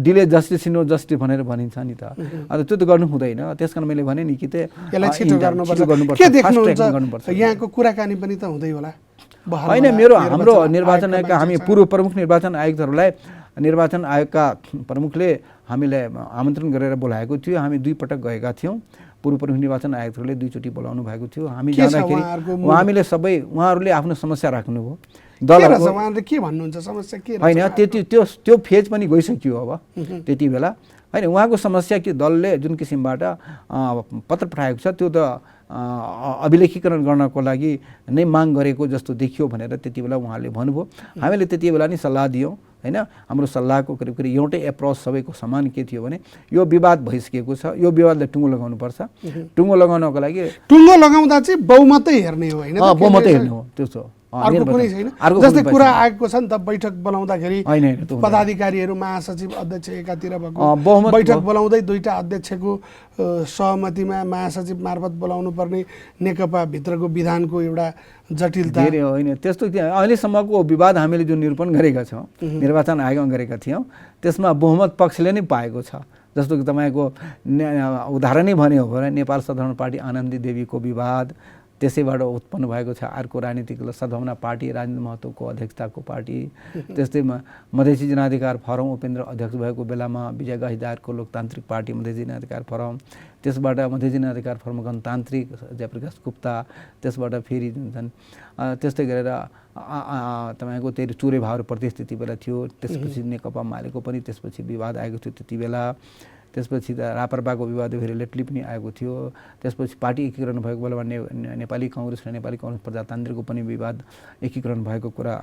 डिले जस्टिस इन जस्टिस भनेर भनिन्छ नि त। अनि त्यो त गर्नु हुँदैन। त्यसकारण मैले भने नि कि यसलाई छिटो गर्नुपर्छ। के देख्नुहुन्छ यहाँको कुराकानी पनि त हुँदै होला? हैन, हाम्रो निर्वाचन आयोगका हामी पूर्व प्रमुख निर्वाचन आयुक्तहरूलाई निर्वाचन आयोगका प्रमुखले हामीलाई आमन्त्रण गरेर बोलाएको थियो। हामी 2 पटक गएका थियौँ। पूर्व प्रमुख निर्वाचन आयुक्तहरूले 2 चोटि बोलाउनु भएको थियो। हामी जाँदाखेरि हामीले सबै उहाँहरूले आफ्नो समस्या राख्नुभयो। दलहरुले के भन्नुहुन्छ समस्या के? हैन, त्यो फेज पनि गइसक्यो अब त्यति बेला। हैन, उहाँको समस्या कि दलले जुन किसिमबाट पत्र पठाएको छ त्यो त अभिलेखीकरण गर्नको लागि नै माग गरेको जस्तो देखियो भनेर त्यति बेला उहाँले भन्नुभयो। हामीले त्यति बेला नि सल्लाह दियौँ। हैन, हाम्रो सल्लाहको करिब एउटै एप्रोच सबैको समान के थियो भने यो विवाद भइसकेको छ, यो विवादलाई टुङ्गो लगाउनुपर्छ। टुङ्गो लगाउनको लागि टुङ्गो लगाउँदा चाहिँ बहुमतै हेर्ने हो, हैन? बहुमतै हेर्ने हो, त्यो छ। अर्को कुनै छैन। जस्तै कुरा आएको छ नि त, बैठक बोलाउँदाखेरि पदाधिकारीहरू महासचिव अध्यक्ष एकातिर भएको, बैठक बोलाउँदै 2टा अध्यक्षको सहमतिमा महासचिव मार्फत बोलाउनु पर्ने नेकपा भित्रको विधानको एउटा जटिलता धेरै होइन। त्यस्तो अहिलेसम्मको विवाद हामीले जुन निरूपण गरेका छौँ, निर्वाचन आयोगमा गरेका थियौँ, त्यसमा बहुमत पक्षले नै पाएको छ। जस्तो कि तपाईँको उदाहरणै भन्यो भने नेपाल साधारण पार्टी आनन्दी देवीको विवाद, त्यसैबाट उत्पन्न भएको छ अर्को राजनीतिक सद्भावना पार्टी, राजेन्द्र महतोको अध्यक्षताको पार्टी। त्यस्तै मधेसी जनाधिकार फोरम उपेन्द्र अध्यक्ष भएको बेलामा विजय गहिदारको लोकतान्त्रिक पार्टी मधेसी जनाधिकार फोरम, त्यसबाट मधेसी जनाधिकार फोरम गणतान्त्रिक जयप्रकाश गुप्ता, त्यसबाट फेरि जुन छन् त्यस्तै गरेर तपाईँको त्यही चुरे भावर प्रदेश त्यति बेला थियो। त्यसपछि नेकपा मालेको पनि त्यसपछि विवाद आएको थियो त्यति बेला। त्यसपछि त रापरपाको विवाद फेरि लेटली पनि आएको थियो। त्यसपछि पार्टी एकीकरण भएको बेलामा नेपाली कांग्रेस र नेपाली कांग्रेस प्रजातान्त्रिकको पनि विवाद एकीकरण भएको कुरा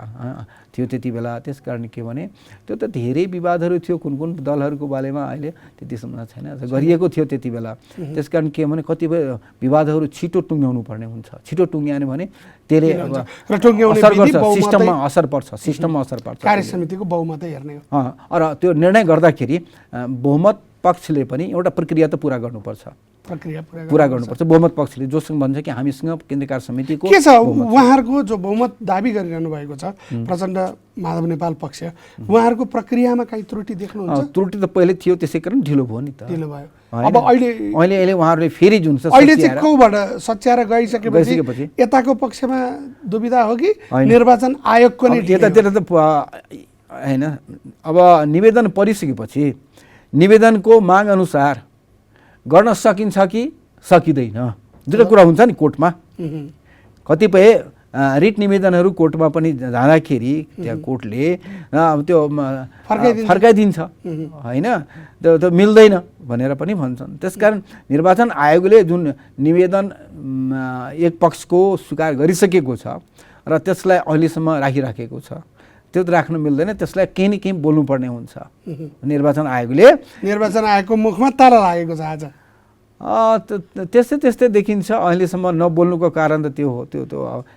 थियो त्यति बेला। त्यसकारण के भने त्यो त धेरै विवादहरू थियो, कुन कुन दलहरूको बारेमा अहिले त्यति सम्झना छैन, गरिएको थियो त्यति बेला। त्यसकारण के भने कतिपय विवादहरू छिटो टुङ्ग्याउनु पर्ने हुन्छ। छिटो टुङ्ग्याएन भने त्यसले असर गर्छ, सिस्टममा असर पर्छ, सिस्टममा असर पर्छ। कार्य समितिको बहुमतै हेर्ने हो। र त्यो निर्णय गर्दाखेरि बहुमत पक्षले पनि एउटा प्रक्रिया त पुरा गर्नुपर्छ, पुरा गर्नुपर्छ। बहुमत पक्षले जोसँग भन्छ कि हामीसँग केन्द्रीय कार्य समितिको के छ, उहाँहरूको जो बहुमत दाबी गरिरहनु भएको छ प्रचण्ड माधव नेपाल पक्ष, उहाँहरूको प्रक्रियामा कहीँ त्रुटि देख्नुहुन्छ? त्रुटि त पहिले थियो, त्यसै कारण ढिलो भयो नि त। ढिलो भयो। अब अहिले उहाँहरूले फेरि जुन छ अहिले चाहिँ कौबाट सच्याएर गइसकेपछि यताको पक्षमा दुविधा हो कि निर्वाचन आयोगको नै? त्यता त हैन, अब निवेदन परिसकेपछि निवेदनको माग अनुसार गर्न सकिन्छ कि सकिँदैन, दुईटा कुरा हुन्छ नि कोर्टमा। कतिपय रिट निवेदनहरू कोर्टमा पनि जाँदाखेरि त्यहाँ कोर्टले त्यो फर्काइदिन्छ, होइन, त्यो मिल्दैन भनेर पनि भन्छन्। त्यसकारण निर्वाचन आयोगले जुन निवेदन एक पक्षको स्वीकार गरिसकेको छ र त्यसलाई अहिलेसम्म राखिराखेको छ, त्यो त राख्नु मिल्दैन, त्यसलाई केही न केही बोल्नुपर्ने हुन्छ। निर्वाचन आयोगको मुखमा ताला लागेको छ आज। त्यस्तै देखिन्छ। अहिलेसम्म नबोल्नुको कारण त त्यो हो, त्यो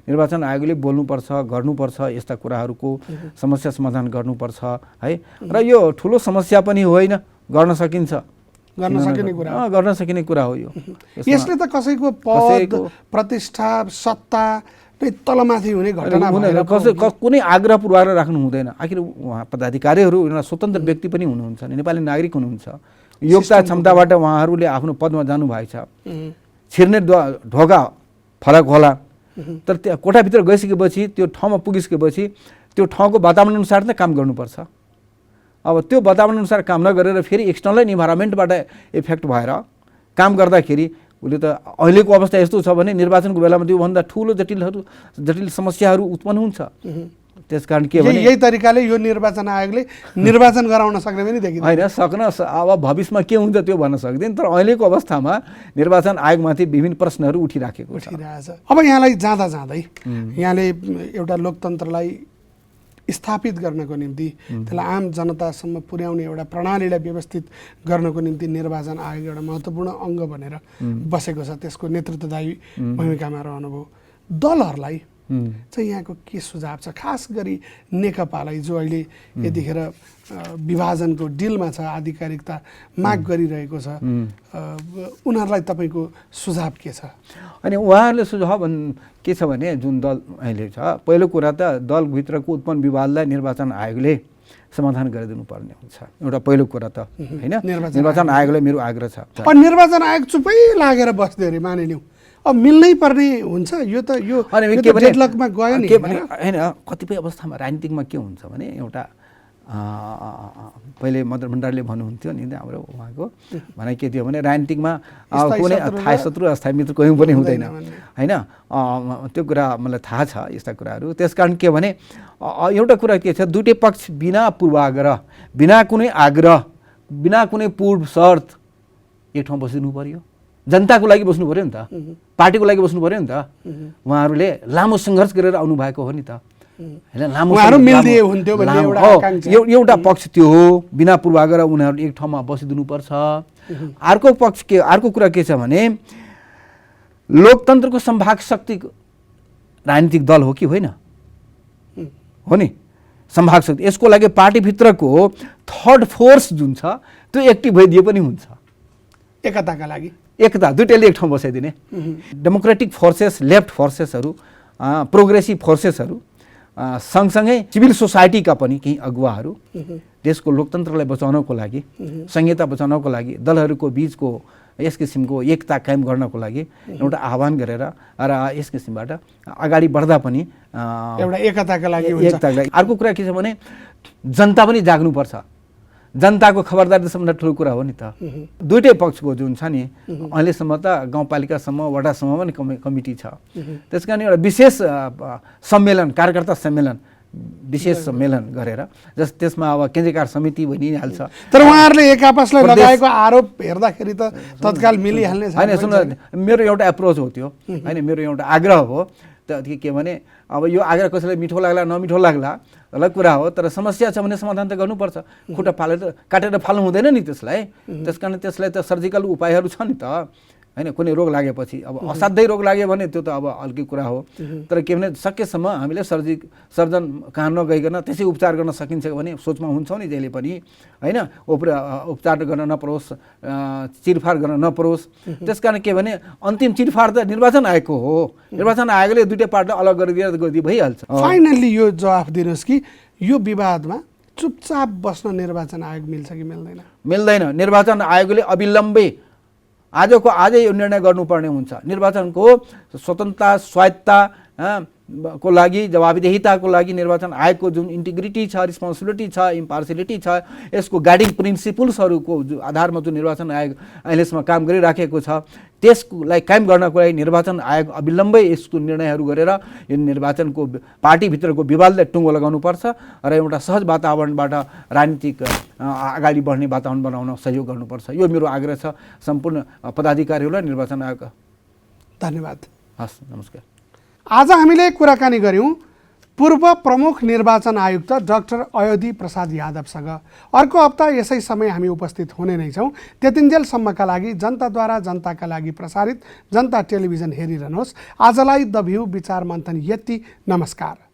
निर्वाचन आयोगले बोल्नुपर्छ, गर्नुपर्छ, यस्ता कुराहरूको समस्या समाधान गर्नुपर्छ है। र यो ठुलो समस्या पनि होइन, गर्न सकिने कुरा हो यो। यसले त कसैको पद, प्रतिष्ठा, सत्ता तलमाथि हुने घटना भएर कुनै आग्रह पूर्वाग्रह राख्नु हुँदैन। आखिर उहाँ पदाधिकारीहरू एउटा स्वतन्त्र व्यक्ति पनि हुनुहुन्छ, नेपाली नागरिक हुनुहुन्छ। योग्यता क्षमताबाट उहाँहरूले आफ्नो पदमा जानुभएको छ। छिर्ने ढोका फरक होला, तर त्यहाँ कोठाभित्र गइसकेपछि त्यो ठाउँमा पुगिसकेपछि त्यो ठाउँको वातावरण अनुसार नै काम गर्नुपर्छ। अब त्यो वातावरण अनुसार काम नगरेर फेरि एक्सटर्नल इन्भाइरोमेन्टबाट इफेक्ट भएर काम गर्दाखेरि उसले त अहिलेको अवस्था यस्तो छ भने निर्वाचनको बेलामा त्योभन्दा ठुलो जटिल समस्याहरू उत्पन्न हुन्छ। त्यसकारण के भने यही तरिकाले यो निर्वाचन आयोगले निर्वाचन गराउन सक्ने पनि देखिन्छ। होइन, सक्न अब भविष्यमा के हुन्छ त्यो भन्न सक्दैन, तर अहिलेको अवस्थामा निर्वाचन आयोगमाथि विभिन्न प्रश्नहरू उठिरहेछ। अब यहाँलाई जाँदै यहाँले एउटा लोकतन्त्रलाई स्थापित गर्नको निम्ति, त्यसलाई आम जनतासम्म पुर्याउने एउटा प्रणालीलाई व्यवस्थित गर्नको निम्ति निर्वाचन आयोग एउटा महत्त्वपूर्ण अङ्ग बनेर बसेको छ। त्यसको नेतृत्वदायी भूमिकामा रहनुभयो। दलहरूलाई चाहिँ यहाँको के सुझाव छ, खास गरी नेकपालाई जो अहिले यतिखेर विभाजनको डिलमा छ, आधिकारिकता माग गरिरहेको छ, उनीहरूलाई तपाईँको सुझाव के छ? अनि उहाँहरूले सुझाव के छ भने जुन दल अहिले छ, पहिलो कुरा त दलभित्रको उत्पन्न विवादलाई निर्वाचन आयोगले समाधान गरिदिनु पर्ने हुन्छ। एउटा पहिलो कुरा त होइन, निर्वाचन आयोगलाई मेरो आग्रह छ। निर्वाचन आयोग चुपै लागेर बस्दै अरे मानिलिउँ, अब मिल्नै पर्ने हुन्छ। यो त डेडलकमा गयो नि होइन। कतिपय अवस्थामा राजनीतिकमा के हुन्छ भने एउटा पहिले मदन भण्डारीले भन्नुहुन्थ्यो नि, हाम्रो उहाँको भनाइ के थियो भने राजनीतिकमा कुनै थाहा शत्रु अस्थायी मित्र कोही पनि हुँदैन होइन। त्यो कुरा मलाई थाहा छ यस्ता कुराहरू। त्यसकारण के भने एउटा कुरा के छ, दुईटै पक्ष बिना पूर्वाग्रह, बिना कुनै आग्रह, बिना कुनै पूर्व शर्त एक ठाउँ बसिदिनु पर्यो। जनताको लागि बस्नु पर्यो नि त, पार्टीको लागि बस्नु पर्यो नि त। उहाँहरूले लामो सङ्घर्ष गरेर आउनु भएको हो नि त होइन। एउटा पक्ष त्यो हो, बिना पूर्वाग्रह उनीहरू एक ठाउँमा बसिदिनुपर्छ। अर्को पक्ष के, अर्को कुरा के छ भने लोकतन्त्रको सम्भाग शक्ति राजनीतिक दल हो कि होइन? हो नि, सम्भाग शक्ति। यसको लागि पार्टीभित्रको थर्ड फोर्स जुन छ त्यो एक्टिभ भइदिए पनि हुन्छ। एकताका लागि एकता दुईटैले एक ठाउँ बसाइदिने। डेमोक्रेटिक फोर्सेस, लेफ्ट फोर्सेसहरू, प्रोग्रेसिभ फोर्सेसहरू, सँगसँगै सिभिल सोसाइटीका पनि केही अगुवाहरू देशको लोकतन्त्रलाई बचाउनको लागि, संहिता बचाउनको लागि, दलहरूको बिचको यस किसिमको एकता कायम गर्नको लागि एउटा आह्वान गरेर र यस किसिमबाट अगाडि बढ्दा पनि एउटा एकताका लागि। अर्को कुरा के छ भने जनता पनि जाग्नुपर्छ। जनताको खबरदारी सबभन्दा ठुलो कुरा हो नि त। दुईटै पक्षको जुन छ नि, अहिलेसम्म त गाउँपालिकासम्म, वडासम्म पनि कमिटी छ। त्यस कारण एउटा विशेष सम्मेलन, कार्यकर्ता सम्मेलन, विशेष सम्मेलन गरेर त्यसमा अब केन्द्रीकार समिति भनिहाल्छ। तर उहाँहरूले एक आपसलाई लगाएको आरोप हेर्दाखेरि त तत्काल मिलिहाल्ने छ। होइन, सुन, मेरो एउटा एप्रोच हो त्यो होइन, मेरो एउटा आग्रह हो। के भने अब यो आग्रह कसैलाई मिठो लाग्ला नमिठो लाग्ला अलग कुरा हो, तर समस्या छ भने समाधान त गर्नुपर्छ। खुट्टा फालेर काटेर फाल्नु हुँदैन नि त्यसलाई। त्यसकारण त्यसलाई त सर्जिकल उपायहरू छ नि त होइन। कुनै रोग लागेपछि, अब असाध्यै रोग लाग्यो भने त्यो त अब अर्कै कुरा हो। तर के भने सकेसम्म हामीले सर्जन कहाँ नगइकन त्यसै उपचार गर्न सकिन्छ भने सोचमा हुन्छौँ नि जहिले पनि होइन। उपचार गर्न नपरोस्, चिरफार गर्न नपरोस्। त्यसकारण के भने अन्तिम चिरफार त निर्वाचन आयोगको हो। निर्वाचन आयोगले दुईटै पार्टीलाई अलग गरिदिए भइहाल्छ। फाइनल्ली यो जवाफ दिनुहोस् कि यो विवादमा चुपचाप बस्न निर्वाचन आयोग मिल्छ कि मिल्दैन? मिल्दैन। निर्वाचन आयोगले अविलम्बै आजको आजै यो निर्णय गर्नुपर्ने हुन्छ। निर्वाचनको स्वतन्त्रता, स्वायत्तता को लागि, जवाबदेहिताको लागि निर्वाचन आयोगको जुन इन्टिग्रिटी छ, रिस्पोन्सिबिलिटी छ, इम्पार्सियलिटी छ, यसको गाइडिङ प्रिन्सिपल्सहरूको आधारमा जुन निर्वाचन आयोग अहिलेसम्म काम गरिराखेको छ, त्यसलाई कायम गर्नको लागि निर्वाचन आयोग अविलम्बै यसको निर्णयहरू गरेर यो निर्वाचनको पार्टीभित्रको विवादलाई टुङ्गो लगाउनुपर्छ र एउटा सहज वातावरणबाट राजनीतिक अगाडि बढ्ने वातावरण बनाउन सहयोग गर्नुपर्छ। यो मेरो आग्रह छ सम्पूर्ण पदाधिकारीहरूलाई, निर्वाचन आयोग। धन्यवाद। हस्, नमस्कार। आज हामीले कुराकानी गऱ्यौँ पूर्व प्रमुख निर्वाचन आयुक्त डाक्टर अयोधी प्रसाद यादवसँग। अर्को हप्ता यसै समय हामी उपस्थित हुने नै छौँ। त्यतिन्जेलसम्मका लागि जनताद्वारा जनताका लागि प्रसारित जनता टेलिभिजन हेरिरहनुहोस्। आजलाई द भ्यू विचार मन्थन यति। नमस्कार।